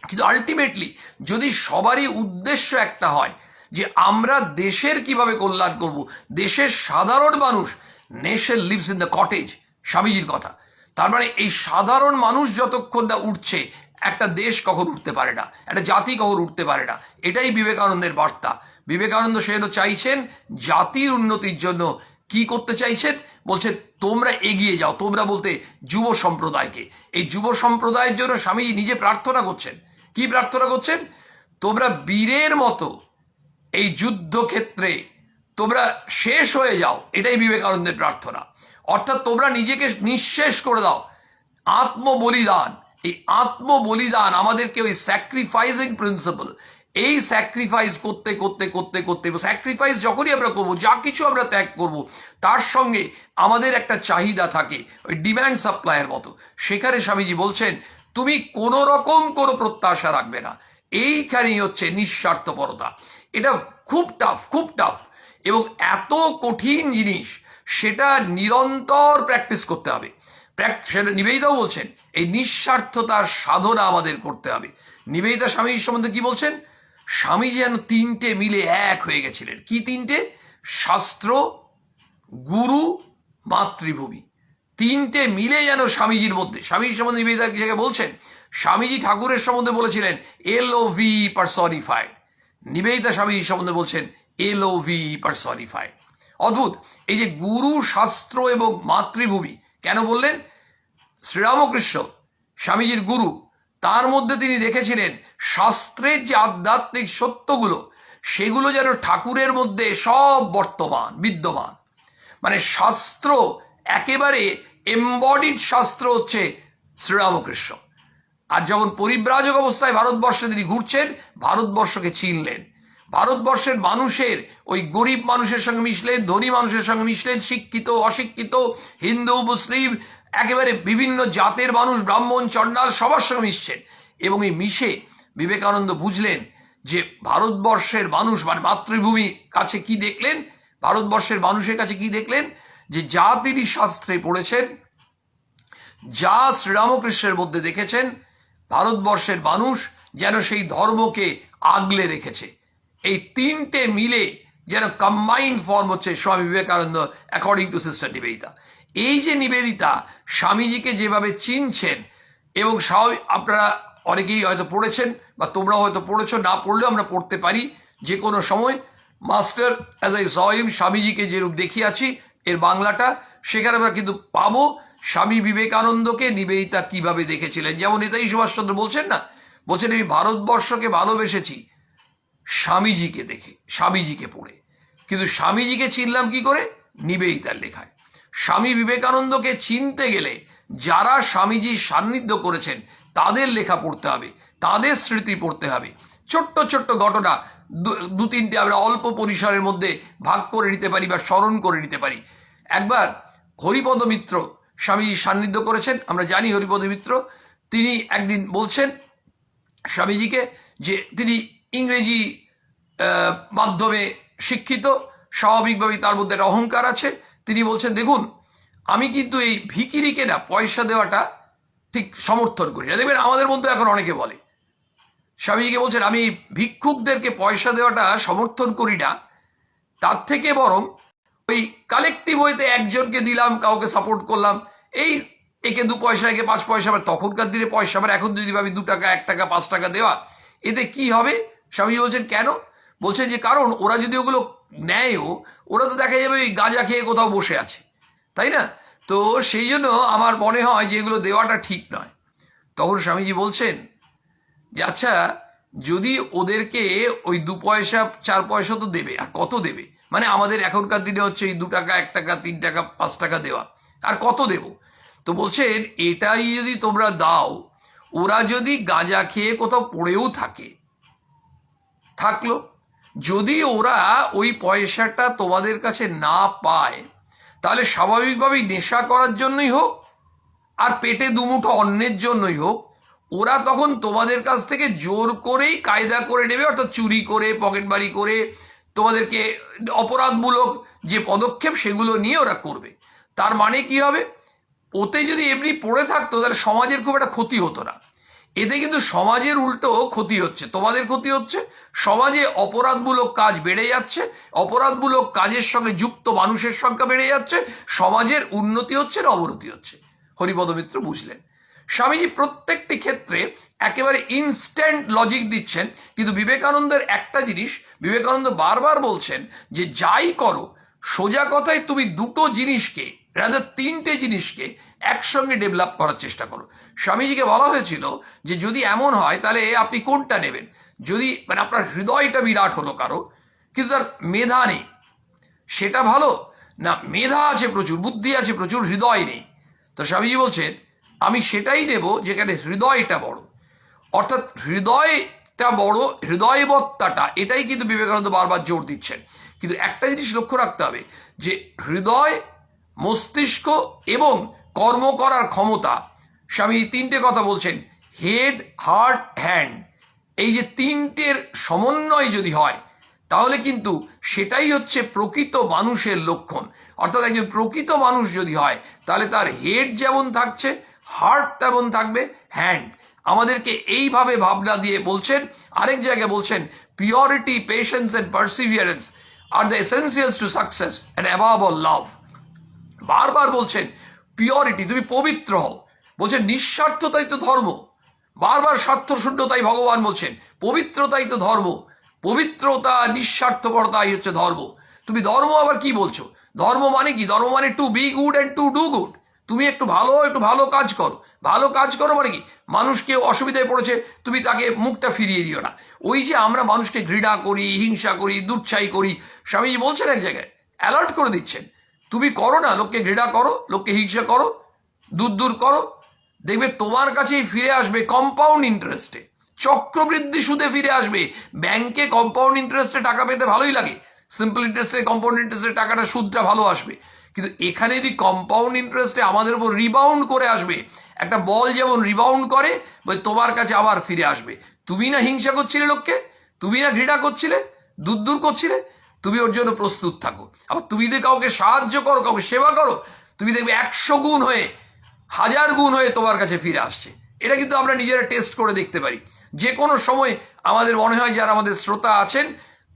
B: কিন্তু আলটিমেটলি যদি সবারই উদ্দেশ্য একটা হয় যে আমরা দেশের কিভাবে কল্যাণ করব, দেশের সাধারণ মানুষ, nation lives in the cottage, স্বামীজির কথা। তার মানে এই সাধারণ মানুষ যতক্ষণ না উঠছে, একটা দেশ কখন উঠতে পারে না, একটা জাতি কখন উঠতে পারে না। এটাই বিবেকানন্দের বার্তা। বিবেকানন্দ সেন চাইছেন জাতির উন্নতির জন্য কি করতে চাইছেন, বলছে তোমরা এগিয়ে যাও। তোমরা বলতে যুব সম্প্রদায়কে, এই যুব সম্প্রদায়ের জন্য স্বামীজি নিজে প্রার্থনা করছেন। কি প্রার্থনা করছেন? তোমরা বীরের মতো এই যুদ্ধক্ষেত্রে তোমরা শেষ হয়ে যাও, এটাই বিবেকানন্দের প্রার্থনা। অর্থাৎ তোমরা নিজেকে নিঃশেষ করে দাও। আত্মবলিদান, এই আত্মবলিদান আমাদেরকে ওই স্যাক্রিফাইসিং প্রিন্সিপাল, এই স্যাক্রিফাইস করতে করতে করতে করতে, স্যাক্রিফাইস যখনই আমরা করবো, যা কিছু আমরা ত্যাগ করব, তার সঙ্গে আমাদের একটা চাহিদা থাকে, ওই ডিম্যান্ড সাপ্লাইয়ের মতো। সেখানে স্বামীজি বলছেন তুমি কোনো রকম কোনো প্রত্যাশা রাখবে না। এইখানেই হচ্ছে নিঃস্বার্থপরতা। এটা খুব টাফ, খুব টাফ, এবং এত কঠিন জিনিস, সেটা নিরন্তর প্র্যাকটিস করতে হবে। সেটা নিবেদিতাও বলছেন, এই নিঃস্বার্থতার সাধনা আমাদের করতে হবে। নিবেদিতা স্বামীজির সম্বন্ধে কি বলছেন? স্বামীজি যেন তিনটে মিলে এক হয়ে গেছিলেন। কি তিনটে? শাস্ত্র, গুরু, মাতৃভূমি, তিনটে মিলে যেন স্বামীজির মধ্যে। স্বামীজির সম্বন্ধে নিবেদিতা কি জায়গায় বলছেন, স্বামীজি ঠাকুরের সম্বন্ধে বলেছিলেন LOV পারসনিফাইড, নিবেদিতা স্বামীজির সম্বন্ধে বলছেন LOV পারসনিফাইড। অদ্ভুত। এই যে গুরু, শাস্ত্র এবং মাতৃভূমি কেন বললেন? শ্রীরামকৃষ্ণ স্বামীজির গুরু, তার মধ্যে তিনি দেখেছিলেন শাস্ত্রের যে আধ্যাত্মিক সত্যগুলো, সেগুলো যেন ঠাকুরের মধ্যে সব বর্তমান, বিদ্যমান। মানে শাস্ত্র একেবারে এমবডিড শাস্ত্র হচ্ছে শ্রীরামকৃষ্ণ। আর যখন পরিব্রাজক অবস্থায় ভারতবর্ষে তিনি ঘুরছেন, ভারতবর্ষকে চিনলেন, ভারতবর্ষের মানুষের, ওই গরিব মানুষের সঙ্গে মিশলেন, ধনী মানুষের সঙ্গে মিশলেন, শিক্ষিত, অশিক্ষিত, হিন্দু, মুসলিম, একেবারে বিভিন্ন জাতের মানুষ, ব্রাহ্মণ, চণ্ডাল, সবার সঙ্গে মিশছেন। এবং এই মিশে বিবেকানন্দ বুঝলেন যে ভারতবর্ষের মানুষ, মানে মাতৃভূমির কাছে কি দেখলেন, ভারতবর্ষের মানুষের কাছে কি দেখলেন, যে যা তিনি শাস্ত্রে পড়েছেন, যা শ্রীরামকৃষ্ণের মধ্যে দেখেছেন, ভারতবর্ষের মানুষ যেন সেই ধর্মকে আগলে রেখেছে। এই তিনটে মিলে যেন কম্বাইন্ড ফর্ম হচ্ছে Swami Vivekananda according to sister Nivedita. এই যে নিবেদিতা স্বামীজিকে যেভাবে চিনছেন, এবং আপনারা অনেকেই হয়তো পড়েছেন, বা তোমরা হয়তো পড়েছো, না পড়লেও আমরা পড়তে পারি যে কোনো সময়। মাস্টার অ্যাজ আই স হিম, স্বামীজিকে যেরূপ দেখিয়াছি, এর বাংলাটা, সেখানে আমরা কিন্তু পাবো স্বামী বিবেকানন্দকে নিবেদিতা কিভাবে দেখেছিলেন। যেমন নেতাজি সুভাষচন্দ্র বলছেন না, বলছেন আমি ভারতবর্ষকে ভালোবেসেছি স্বামীজিকে দেখে, স্বামীজিকে পড়ে। কিন্তু স্বামীজিকে চিনলাম কি করে? নিবেদিতার লেখায়। স্বামী বিবেকানন্দকে চিনতে গেলে যারা স্বামীজির সান্নিধ্য করেছেন তাদের লেখা পড়তে হবে, তাদের স্মৃতি পড়তে হবে। ছোট্ট ছোট্ট ঘটনা দু তিনটে আমরা অল্প পরিসরের মধ্যে ভাগ করে নিতে পারি বা স্মরণ করে নিতে পারি। একবার হরিপদ মিত্র স্বামীজির সান্নিধ্য করেছেন, আমরা জানি হরিপদ মিত্র। তিনি একদিন বলছেন স্বামীজিকে যে তিনি ইংরেজি মাধ্যমে শিক্ষিত, স্বাভাবিকভাবেই তার মধ্যে একটা অহংকার আছে। তিনি বলছেন দেখুন, আমি কিন্তু এই ভিখিরিকে না পয়সা দেওয়াটা ঠিক সমর্থন করি না। দেখবেন আমাদের মধ্যে এখন অনেকে বলে, স্বামীজিকে বলছেন আমি ভিক্ষুকদেরকে পয়সা দেওয়াটা সমর্থন করি না, তার থেকে বরং ওই কালেকটিভ ওয়েতে একজনকে দিলাম, কাউকে সাপোর্ট করলাম, এই একে 2 পয়সা, একে 5 পয়সা, আবার তখনকার দিনে পয়সা, আবার এখন যদি ভাবি 2 টাকা, 1 টাকা, 5 টাকা দেওয়া, এতে কি হবে? স্বামীজি বলছেন কেন? বলছেন যে কারণ ওরা যদি ওগুলো নেয়ও, ওরা তো দেখা যাবে ওই গাঁজা খেয়ে কোথাও বসে আছে, তাই না? তো সেই জন্য আমার মনে হয় যে এগুলো দেওয়াটা ঠিক নয়। তখন স্বামীজি বলছেন যে আচ্ছা, যদি ওদেরকে ওই 2 পয়সা 4 পয়সা তো দেবে, আর কত দেবে? মানে আমাদের এখনকার দিনে হচ্ছে এই 2 টাকা, 1 টাকা, 3 টাকা, 5 টাকা দেওয়া, আর কত দেব? তো বলছেন এটাই যদি তোমরা দাও, ওরা যদি গাঁজা খেয়ে কোথাও পড়েও থাকলো, যদি ওরা ওই পয়সাটা তোমাদের কাছে না পায়, তাহলে স্বাভাবিকভাবেই নেশা করার জন্যই হোক আর পেটে দুমুঠো অন্নের জন্যই হোক, ওরা তখন তোমাদের কাছ থেকে জোর করেই কায়দা করে নেবে, অর্থাৎ চুরি করে, পকেটমারি করে, তোমাদেরকে অপরাধমূলক যে পদক্ষেপ সেগুলো নিয়ে ওরা করবে। তার মানে কি হবে, ওতে যদি এমনি পড়ে থাকতো তাহলে সমাজের খুব একটা ক্ষতি হতো না। এতে কিন্তু সমাজের উল্টো ক্ষতি হচ্ছে, তোমাদের ক্ষতি হচ্ছে, সমাজে অপরাধমূলক কাজ বেড়ে যাচ্ছে, অপরাধমূলক কাজের সঙ্গে যুক্ত মানুষের সংখ্যা বেড়ে যাচ্ছে, সমাজের উন্নতি হচ্ছে না অবনতি হচ্ছে। হরিপদ মিত্র বুঝলেন। স্বামীজি প্রত্যেকটি ক্ষেত্রে একেবারে ইনস্ট্যান্ট লজিক দিচ্ছেন, কিন্তু বিবেকানন্দের একটা জিনিস বিবেকানন্দ বারবার বলছেন যে যাই করো, সোজা কথায় তুমি দুটো জিনিসকে, রাদার তিনটে জিনিসকে একসঙ্গে ডেভেলপ করার চেষ্টা করো। স্বামীজিকে বলা হয়েছিল যে যদি এমন হয় তাহলে আপনি কোনটা নেবেন, যদি মানে আপনার হৃদয়টা বিরাট হলো কারো কিন্তু তার মেধা নেই, সেটা ভালো না মেধা আছে প্রচুর, বুদ্ধি আছে প্রচুর, হৃদয় নেই? তো স্বামীজি বলছেন আমি সেটাই নেব যেখানে হৃদয়টা বড়, অর্থাৎ হৃদয়টা বড়, হৃদয়বত্তাটা, এটাই কিন্তু বিবেকানন্দ বারবার জোর দিচ্ছেন। কিন্তু একটা জিনিস লক্ষ্য রাখতে হবে যে হৃদয়, মস্তিষ্ক এবং কর্ম করার ক্ষমতা, স্বামী তিনটে কথা বলছেন, হেড, হার্ট, হ্যান্ড, এই যে তিনটের সমন্বয় যদি হয় তাহলে কিন্তু সেটাই হচ্ছে প্রকৃত মানুষের লক্ষণ। অর্থাৎ একজন প্রকৃত মানুষ যদি হয় তাহলে তার হেড যেমন থাকছে, হার্ট তেমন থাকবে, হ্যান্ড। আমাদেরকে এইভাবে ভাবনা দিয়ে বলছেন। আরেক জায়গায় বলছেন purity, patience and perseverance are the essentials to success and above all লাভ। বারবার বলছেন পিওরিটি, তুমি পবিত্র হও। বলছেন নিঃস্বার্থতাই তো ধর্ম, বারবার স্বার্থশূন্যতাই ভগবান বলছেন, পবিত্রতাই তো ধর্ম, পবিত্রতা, নিঃস্বার্থপরতাই হচ্ছে ধর্ম। তুমি ধর্ম আবার কি বলছো? ধর্ম মানে কি? ধর্ম মানে to be good and to do good. তুমি একটু ভালো কাজ করো। ভালো কাজ করো মানে কি? মানুষ কেউ অসুবিধায় পড়েছে, তুমি তাকে মুখটা ফিরিয়ে দিও না। ওই যে আমরা মানুষকে ঘৃণা করি, হিংসা করি, দুচ্ছাই করি, স্বামীজি বলছেন এক জায়গায়, অ্যালার্ট করে দিচ্ছেন, তুমি করো না, লোককে ঘৃণা করো, লোককে হিংসা করো, দূর করো, দেখবে তোমার কাছেই ফিরে আসবে কম্পাউন্ড ইন্টারেস্টে, চক্রবৃদ্ধি সুদে ফিরে আসবে। ব্যাংকে কম্পাউন্ড ইন্টারেস্টে টাকা পেতে ভালোই লাগে, সিম্পল ইন্টারেস্টে কম্পাউন্ড ইন্টারেস্টে টাকাটা সুদটা ভালো আসবে, কিন্তু এখানে যদি কম্পাউন্ড ইন্টারেস্টে আমাদের উপর রিবাউন্ড করে আসবে, একটা বল যেমন রিবাউন্ড করে, তোমার কাছে আবার ফিরে আসবে। তুমি না হিংসা করছিলে লোককে, তুমি না ঘৃণা করছিলে, দূর করছিলে, তুমি ওর জন্য প্রস্তুত থাকো। আবার তুমি যদি কাউকে সাহায্য করো, কাউকে সেবা করো, তুমি দেখবে 100 গুণ হয়ে, 1000 গুণ হয়ে তোমার কাছে ফিরে আসছে। এটা কিন্তু আমরা নিজেরা টেস্ট করে দেখতে পারি। যে কোনো সময় আমাদের মনে হয় যারা আমাদের শ্রোতা আছেন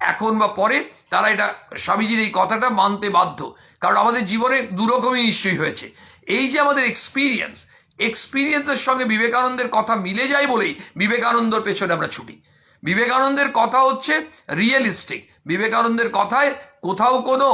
B: এখন বা পরে, তারা এটা স্বামীজির এই কথাটা মানতে বাধ্য, কারণ আমাদের জীবনে দুরকমই নিশ্চয়ই হয়েছে। এই যে আমাদের এক্সপিরিয়েন্সের সঙ্গে বিবেকানন্দের কথা মিলে যায় বলেই বিবেকানন্দর পেছনে আমরা ছুটি। বিবেকানন্দের কথা হচ্ছে রিয়েলিস্টিক, বিবেকানন্দের কথায় কোথাও কোনো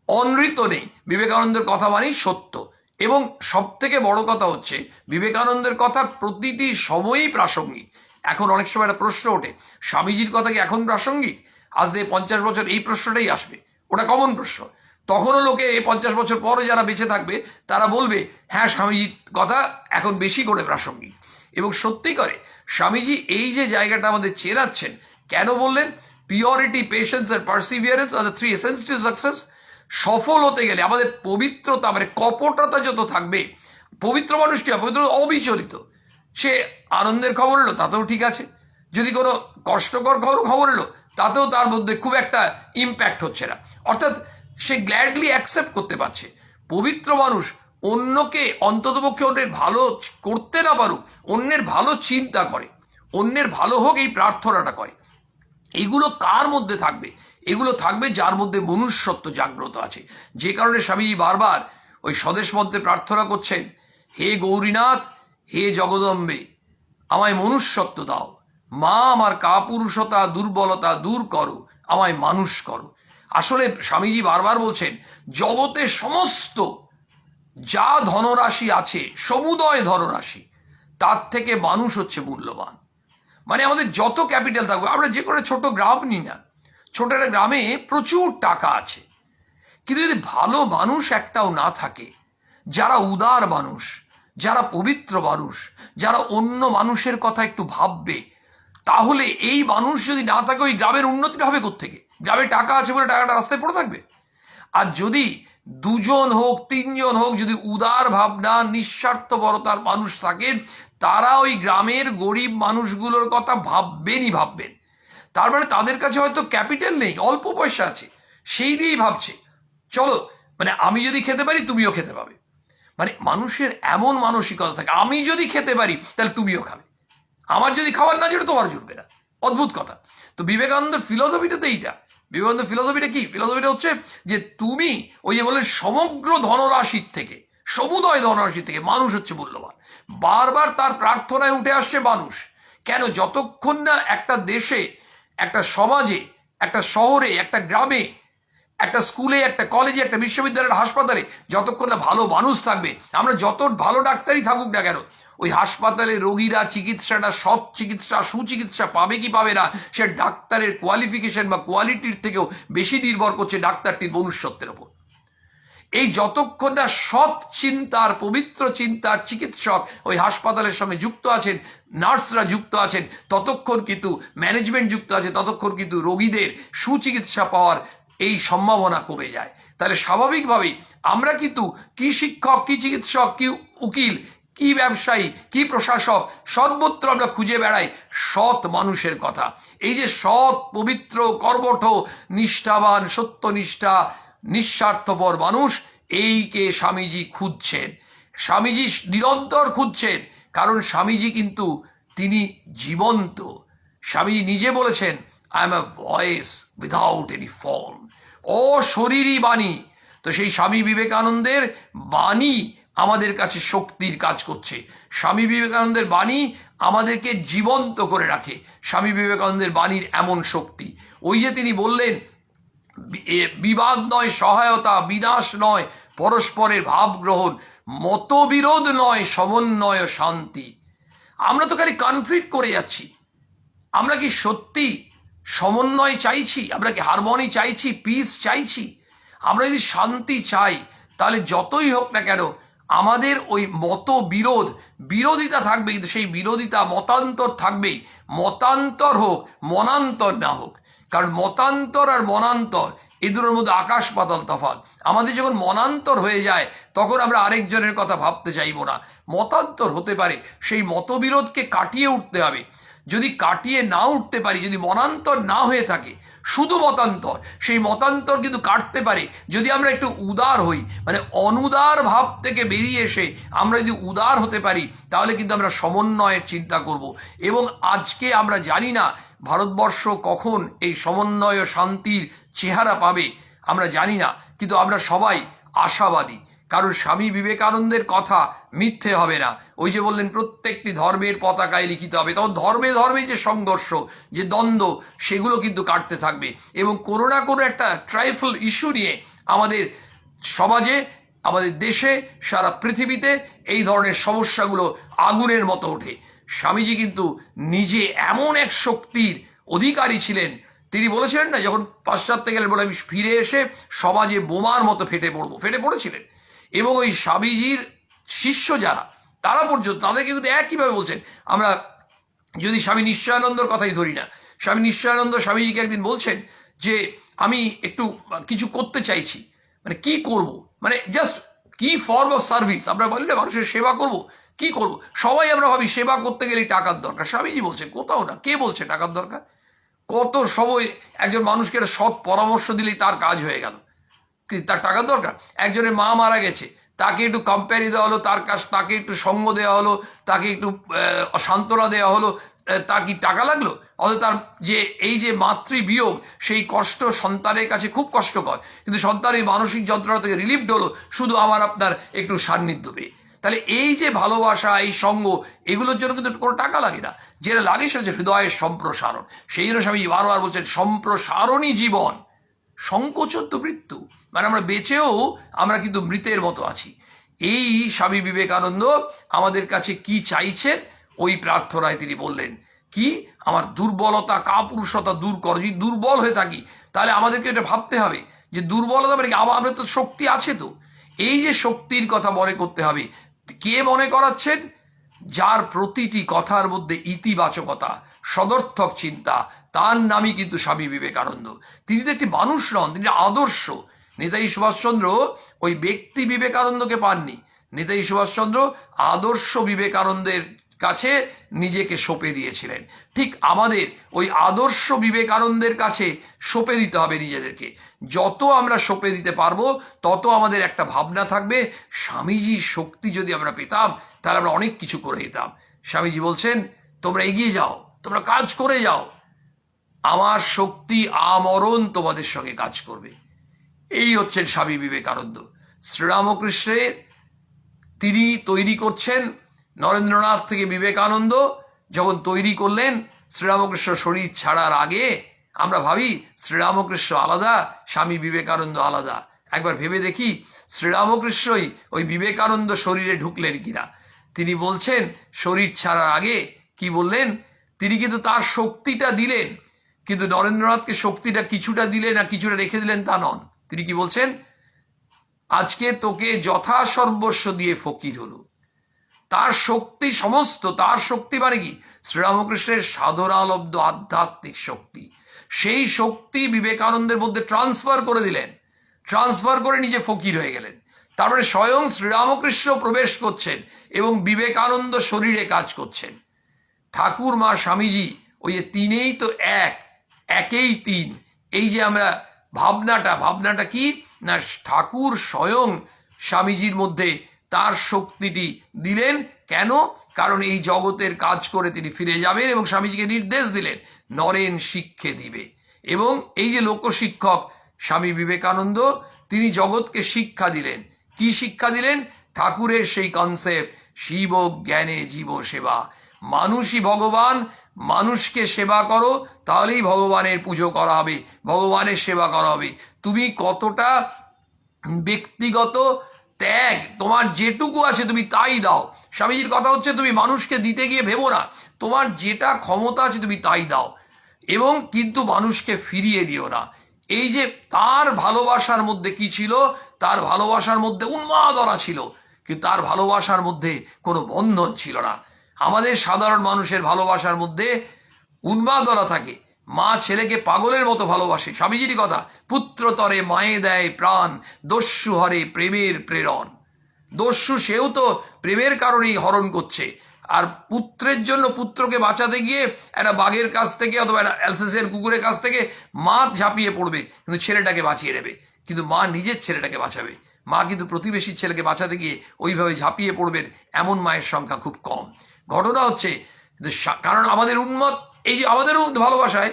B: অনৃত নেই, বিবেকানন্দের কথা মানেই সত্য। এবং সব থেকে বড় কথা হচ্ছে বিবেকানন্দের কথা প্রতিটি সময়ই প্রাসঙ্গিক। এখন অনেক সময় একটা প্রশ্ন ওঠে, স্বামীজির কথা কি এখন প্রাসঙ্গিক? আজ থেকে 50 বছর এই প্রশ্নটাই আসবে, ওটা কমন প্রশ্ন। তখনও লোকে 50 বছর পরে যারা বেঁচে থাকবে তারা বলবে হ্যাঁ স্বামীজির কথা এখন বেশি করে প্রাসঙ্গিক। এবং সত্যি করে স্বামীজি এই যে জায়গাটা আমাদের চেনাচ্ছেন, কেন বললেন পিওরিটি, পেশেন্স আর perseverance are the 3 essentials to success. সফল হতে গেলে আমাদের পবিত্রতা, মানে কপটতা যত থাকবে, পবিত্র মানুষটি পবিত্র অবিচলিত, সে আনন্দের খবর এলো তাতেও ঠিক আছে, যদি কোনো কষ্টকর খবর এলো তাতেও তার মধ্যে খুব একটা ইম্প্যাক্ট হচ্ছে না, অর্থাৎ সে গ্ল্যাডলি অ্যাকসেপ্ট করতে পারছে। পবিত্র মানুষ অন্যকে অন্ততপক্ষে অন্যের ভালো করতে না পারুক, অন্যের ভালো চিন্তা করে, অন্যের ভালো হোক এই প্রার্থনাটা করে। এগুলো কার মধ্যে থাকবে? এগুলো থাকবে যার মধ্যে মনুষ্যত্ব জাগ্রত আছে। যে কারণে স্বামীজি বারবার ওই স্বদেশ মন্ত্রে প্রার্থনা করছেন, হে গৌরীনাথ, হে জগদম্বে, আমায় মনুষ্যত্ব দাও, মা আমার কাপুরুষতা দুর্বলতা দূর করো, আমায় মানুষ করো। আসলে স্বামীজি বারবার বলছেন জগতে সমস্ত যা ধনরাশি আছে, সমুদয় ধনরাশি, তার থেকে মানুষ হচ্ছে মূল্যবান। মানে আমাদের যত ক্যাপিটাল থাকবে, আমরা যে কোনো ছোট গ্রাম নিই না, ছোট একটা গ্রামে প্রচুর টাকা আছে, কিন্তু যদি ভালো মানুষ একটাও না থাকে, যারা উদার মানুষ, যারা পবিত্র মানুষ, যারা অন্য মানুষের কথা একটু ভাববে, তাহলে এই মানুষ যদি না থাকে ওই গ্রামের উন্নতিটা হবে কোত্থেকে? গ্রামে টাকা আছে বলে টাকাটা রাস্তায় পড়ে থাকবে? আর যদি দুজন হোক, তিনজন হোক, যদি উদার ভাবনা, নিঃস্বার্থপরতার মানুষ থাকেন, তারা ওই গ্রামের গরিব মানুষগুলোর কথা ভাববেন। তার মানে তাদের কাছে হয়তো ক্যাপিটাল নেই, অল্প পয়সা আছে, সেই দিয়েই ভাবছে চলো মানে আমি যদি খেতে পারি তুমিও খেতে পাবে। মানে মানুষের এমন মানসিকতা থাকে, আমি যদি খেতে পারি তাহলে তুমিও খাবে, আমার যদি খাবার না জুটে তোমার জুটবে না। অদ্ভুত কথা। তো বিবেকানন্দের ফিলসফিটা তো এইটা। বিবেকানন্দের ফিলসফিটা কি? ফিলসফিটা হচ্ছে যে তুমি ওই যে বলে সমগ্র ধনরাশির থেকে, সমুদয় ধনরাশির থেকে মানুষ হচ্ছে মূল্যবান। বারবার তার প্রার্থনায় উঠে আসছে মানুষ। কেন? যতক্ষণ না একটা দেশে, একটা সমাজে, একটা শহরে, একটা গ্রামে, একটা স্কুলে, একটা কলেজে, একটা বিশ্ববিদ্যালয়ের, হাসপাতালে যতক্ষণ না ভালো মানুষ থাকবে, আমরা যত ভালো ডাক্তারই থাকুক না কেন, ওই হাসপাতালে রোগীরা চিকিৎসাটা, সৎ চিকিৎসা, সুচিকিৎসা পাবে কি পাবে না, সে ডাক্তারের কোয়ালিফিকেশন বা কোয়ালিটির থেকেও বেশি নির্ভর করছে ডাক্তারটির মনুষ্যত্বের ওপর। এই যতক্ষণ না সৎ চিন্তার, পবিত্র চিন্তার চিকিৎসক ওই হাসপাতালের সঙ্গে যুক্ত আছেন, নার্সরা যুক্ত আছেন, ততক্ষণ কিন্তু ম্যানেজমেন্ট যুক্ত আছে, ততক্ষণ কিন্তু রোগীদের সুচিকিৎসা পাওয়ার এই সম্ভাবনা কমে যায়। তাহলে স্বাভাবিকভাবেই আমরা কিন্তু কি শিক্ষক, কি চিকিৎসক, কি উকিল, কি ব্যবসায়ী, কি প্রশাসক, সর্বত্র আমরা খুঁজে বেড়াই সৎ মানুষের কথা। এই যে সৎ, পবিত্র, কর্মঠ, নিষ্ঠাবান, সত্যনিষ্ঠা, নিঃস্বার্থপর মানুষ, এইকে স্বামীজি খুঁজছেন। স্বামীজি নিরন্তর খুঁজছেন, কারণ স্বামীজি কিন্তু তিনি জীবন্ত। স্বামীজি নিজে বলেছেন, I am a voice without any form, অশরীরী বাণী। তো সেই স্বামী বিবেকানন্দের বাণী আমাদের কাছে শক্তির কাজ করছে। স্বামী বিবেকানন্দের বাণী আমাদেরকে জীবন্ত করে রাখে। স্বামী বিবেকানন্দের বাণীর এমন শক্তি। ওই যে তিনি বললেন, বিবাদ নয় সহায়তা, বিনাশ নয় পরস্পরের ভাব গ্রহণ, মতবিরোধ নয় সমন্বয় শান্তি। আমরা তো খালি কনফ্লিক্ট করে যাচ্ছি। আমরা কি সত্যি সমন্বয় চাইছি? আমরা কি হারমোনি চাইছি? পিস চাইছি? আমরা যদি শান্তি চাই, তাহলে যতই হোক না কেন আমাদের ওই বিরোধিতা থাকবে, কিন্তু সেই বিরোধিতা, মতান্তর থাকবেই। মতান্তর হোক, মনান্তর না হোক। কারণ মতান্তর আর মনান্তর, এই দুটোর মধ্যে আকাশ পাতাল তফাৎ। আমাদের যখন মনান্তর হয়ে যায়, তখন আমরা আরেকজনের কথা ভাবতে চাইব না। মতান্তর হতে পারে, সেই মতবিরোধকে কাটিয়ে উঠতে হবে। যদি কাটিয়ে না উঠতে পারি, যদি মনান্তর না হয়ে থাকে, শুধু মতান্তর, সেই মতান্তর কিন্তু কাটতে পারে যদি আমরা একটু উদার হই। মানে অনুদার ভাব থেকে বেরিয়ে এসে আমরা যদি উদার হতে পারি, তাহলে কিন্তু আমরা সমন্বয়ের চিন্তা করব। এবং আজকে আমরা জানি না ভারতবর্ষ কখন এই সমন্বয় ও শান্তির চেহারা পাবে, আমরা জানি না, কিন্তু আমরা সবাই আশাবাদী। কারণ স্বামী বিবেকানন্দের কথা মিথ্যে হবে না। ওই যে বললেন প্রত্যেকটি ধর্মের পতাকায় লিখিত হবে, তখন ধর্মে ধর্মে যে সংঘর্ষ, যে দ্বন্দ্ব, সেগুলো কিন্তু কাটতে থাকবে। এবং কোনো না কোনো একটা ট্রাইফল ইস্যু নিয়ে আমাদের সমাজে, আমাদের দেশে, সারা পৃথিবীতে এই ধরনের সমস্যাগুলো আগুনের মতো ওঠে। স্বামীজি কিন্তু নিজে এমন এক শক্তির অধিকারী ছিলেন, তিনি বলেছিলেন না, যখন পাশ্চাত্যে গেলেন বলে আমি ফিরে এসে সমাজে বোমার মতো ফেটে পড়েছিলেন। এবং ওই স্বামীজির শিষ্য যারা, তারা পর্যন্ত তাদেরকে কিন্তু একইভাবে বলছেন। আমরা যদি স্বামী নিশ্চয়ানন্দর কথাই ধরি না, স্বামী নিশ্চয়ানন্দ স্বামীজিকে একদিন বলছেন যে আমি একটু কিছু করতে চাইছি, মানে কি করব, মানে জাস্ট কি ফর্ম অফ সার্ভিস। আমরা বললে মানুষের সেবা করব, কি করব? সবাই আমরা ভাবি সেবা করতে গেলে টাকার দরকার। স্বামীজি বলছেন কোথাও না। কে বলছে টাকার দরকার? কত সময় একজন মানুষকে একটা সৎ পরামর্শ দিলেই তার কাজ হয়ে গেল। তার টাকার দরকার? একজনের মা মারা গেছে, তাকে একটু কম্পেয়ারি দেওয়া হলো, তাকে একটু সঙ্গ দেওয়া হলো, তাকে একটু সান্ত্বনা দেওয়া হলো, তার কি টাকা লাগলো? অথচ তার যে এই যে মাতৃবিয়োগ, সেই কষ্ট সন্তানের কাছে খুব কষ্টকর, কিন্তু সন্তান এই মানসিক যন্ত্রণা থেকে রিলিফড হলো শুধু আমার আপনার একটু সান্নিধ্য পেয়ে। তাহলে এই যে ভালোবাসা, এই সঙ্গ, এগুলোর জন্য কিন্তু কোনো টাকা লাগে না। যেটা লাগে সেটা হচ্ছে হৃদয়ের সম্প্রসারণ। সেই জন্য স্বামী বারবার বলছেন সম্প্রসারণই জীবন, সংকোচন তো মৃত্যু। মানে আমরা বেঁচেও আমরা কিন্তু মৃতের মতো আছি। এই স্বামী বিবেকানন্দ আমাদের কাছে কি চাইছেন, ওই প্রার্থনায় তিনি বললেন কি, আমার দুর্বলতা, কাপুরুষতা দূর করো। যদি দুর্বল হয়ে থাকি, তাহলে আমাদেরকে এটা ভাবতে হবে যে দুর্বলতা মানে কি, আমাদের তো শক্তি আছে। তো এই যে শক্তির কথা মনে করতে হবে, কে মনে করাচ্ছেন? যার প্রতিটি কথার মধ্যে ইতিবাচকতা, সদর্থক চিন্তা, তার নামই কিন্তু স্বামী বিবেকানন্দ। তিনি তো একটি মানুষ নন, তিনি আদর্শ। নেতাজি সুভাষচন্দ্র ওই ব্যক্তি বিবেকানন্দকে পাননি, নেতাজি সুভাষচন্দ্র আদর্শ বিবেকানন্দের কাছে নিজেকে সঁপে দিয়েছিলেন। ঠিক আমাদের ওই আদর্শ বিবেকানন্দের কাছে সঁপে দিতে হবে নিজেদেরকে। যত আমরা সঁপে দিতে পারবো তত আমাদের একটা ভাবনা থাকবে, স্বামীজির শক্তি যদি আমরা পেতাম তাহলে আমরা অনেক কিছু করে দিতাম। স্বামীজি বলছেন, তোমরা এগিয়ে যাও, তোমরা কাজ করে যাও, আমার শক্তি আমরণ তোমাদের সঙ্গে কাজ করবে। এই হচ্ছেন স্বামী বিবেকানন্দ। শ্রীরামকৃষ্ণের তিনি তৈরি করছেন, নরেন্দ্রনাথ থেকে বিবেকানন্দ যখন তৈরি করলেন, শ্রীরামকৃষ্ণ শরীর ছাড়ার আগে আমরা ভাবি শ্রীরামকৃষ্ণ আলাদা, স্বামী বিবেকানন্দ আলাদা। একবার ভেবে দেখি শ্রীরামকৃষ্ণই ওই বিবেকানন্দ শরীরে ঢুকলেন কিনা। তিনি বলছেন শরীর ছাড়ার আগে কি বললেন? তিনি কিন্তু তার শক্তিটা দিলেন, কিন্তু নরেন্দ্রনাথকে শক্তিটা কিছুটা দিলেন আর কিছুটা রেখে দিলেন তা নন। তিনি কি বলছেন? আজকে তোকে যথা সর্বস্ব দিয়ে ফকির হলো। তার শক্তি সমস্ত, তার শক্তি মানে কি? শ্রীরামকৃষ্ণের সাধনালব্ধ আধ্যাত্মিক শক্তি। সেই শক্তি বিবেকানন্দের মধ্যে ট্রান্সফার করে দিলেন, ট্রান্সফার করে নিজে ফকির হয়ে গেলেন। তারপরে স্বয়ং শ্রীরামকৃষ্ণ প্রবেশ করছেন এবং বিবেকানন্দ শরীরে কাজ করছেন। ঠাকুর মা স্বামীজি ওই যে তিনেই তো এক, একেই তিন, এই যে আমরা ভাবনাটা কি না, ঠাকুর স্বয়ং স্বামীজির মধ্যে তার শক্তিটি দিলেন। কেন? কারণ এই জগতের কাজ করে তিনি ফিরে যাবেন এবং স্বামীজিকে নির্দেশ দিলেন নরেন শিক্ষে দিবে। এবং এই যে লোকশিক্ষক স্বামী বিবেকানন্দ, তিনি জগৎকে শিক্ষা দিলেন। কি শিক্ষা দিলেন? ঠাকুরের সেই কনসেপ্ট, শিব জ্ঞানে জীব সেবা। মানুষই ভগবান, মানুষকে সেবা করো তাহলেই ভগবানের পুজো করা হবে, ভগবানের সেবা করা হবে। তুমি কতটা ব্যক্তিগত ত্যাগ, তোমার যেটুকু আছে তুমি তাই দাও। স্বামীজির কথা হচ্ছে তুমি মানুষকে দিতে গিয়ে ভেবো না, তোমার যেটা ক্ষমতা আছে তুমি তাই দাও, এবং কিন্তু মানুষকে ফিরিয়ে দিও না। এই যে তার ভালোবাসার মধ্যে কি ছিল? তার ভালোবাসার মধ্যে উন্মাদনা ছিল, কিন্তু তার ভালোবাসার মধ্যে কোনো বন্ধন ছিল না। আমাদের সাধারণ মানুষের ভালোবাসার মধ্যে উন্মাদনা থাকে। মা ছেলেকে পাগলের মতো ভালোবাসে, স্বামীজির কথা, পুত্র তরে মায়ে দেয় প্রাণ, দস্যু হরে প্রেমের প্রেরণ। দস্যু সেও তো প্রেমের কারণেই হরণ করছে, আর পুত্রের জন্য পুত্রকে বাঁচাতে গিয়ে একটা বাঘের কাছ থেকে অথবা একটা অ্যালসেসের কুকুরের কাছ থেকে মা ঝাঁপিয়ে পড়বে, কিন্তু ছেলেটাকে বাঁচিয়ে নেবে। কিন্তু মা নিজের ছেলেটাকে বাঁচাবে, মা কিন্তু প্রতিবেশীর ছেলেকে বাঁচাতে গিয়ে ওইভাবে ঝাঁপিয়ে পড়বেন এমন মায়ের সংখ্যা খুব কম। ঘটনা হচ্ছে কারণ আমাদের এই যে আমাদের ভালোবাসায়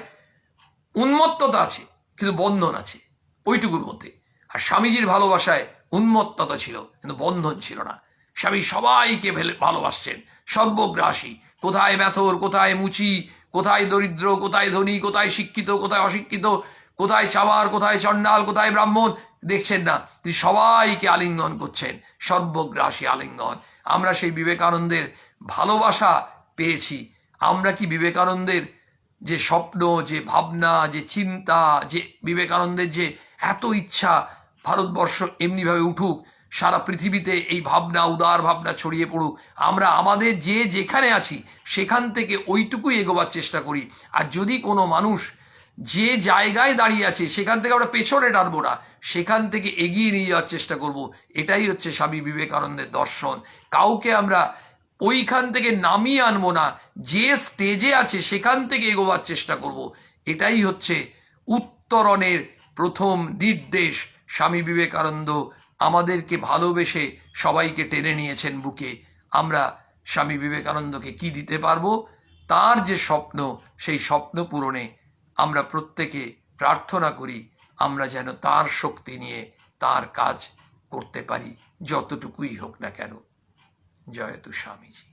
B: উন্মত্ততা আছে কিন্তু বন্ধন আছে ওইটুকুর মধ্যে। আর স্বামীজির ভালোবাসায় উন্মত্ততা ছিল কিন্তু বন্ধন ছিল না। স্বামী সবাইকে ভালোবাসছেন, সর্বগ্রাসী। কোথায় মেথর, কোথায় মুচি, কোথায় দরিদ্র, কোথায় ধনী, কোথায় শিক্ষিত, কোথায় অশিক্ষিত, কোথায় চামার, কোথায় চণ্ডাল, কোথায় ব্রাহ্মণ, দেখছেন না? তিনি সবাইকে আলিঙ্গন করছেন, সর্বগ্রাসী আলিঙ্গন। আমরা সেই বিবেকানন্দের ভালোবাসা পেয়েছি। আমরা কি বিবেকানন্দের যে স্বপ্ন, যে ভাবনা, যে চিন্তা, যে বিবেকানন্দের যে এত ইচ্ছা ভারতবর্ষ এমনিভাবে উঠুক, সারা পৃথিবীতে এই ভাবনা, উদার ভাবনা ছড়িয়ে পড়ুক, আমরা আমাদের যে যেখানে আছি সেখান থেকে ওইটুকুই এগোবার চেষ্টা করি। আর যদি কোনো মানুষ যে জায়গায় দাঁড়িয়ে আছে সেখান থেকে আমরা পেছনে টানবো না, সেখান থেকে এগিয়ে নিয়ে যাওয়ার চেষ্টা করব। এটাই হচ্ছে স্বামী বিবেকানন্দের দর্শন। কাউকে আমরা ওইখান থেকে নামিয়ে আনবো না, যে স্টেজে আছে সেখান থেকে এগোবার চেষ্টা করব। এটাই হচ্ছে উত্তরণের প্রথম নির্দেশ। স্বামী বিবেকানন্দ আমাদেরকে ভালোবেসে সবাইকে টেনে নিয়েছেন বুকে। আমরা স্বামী বিবেকানন্দকে কি দিতে পারবো? তার যে স্বপ্ন, সেই স্বপ্ন পূরণে আমরা প্রত্যেকে প্রার্থনা করি আমরা যেন তার শক্তি নিয়ে তার কাজ করতে পারি, যতটুকুই হোক না কেন। জয়তু স্বামীজি।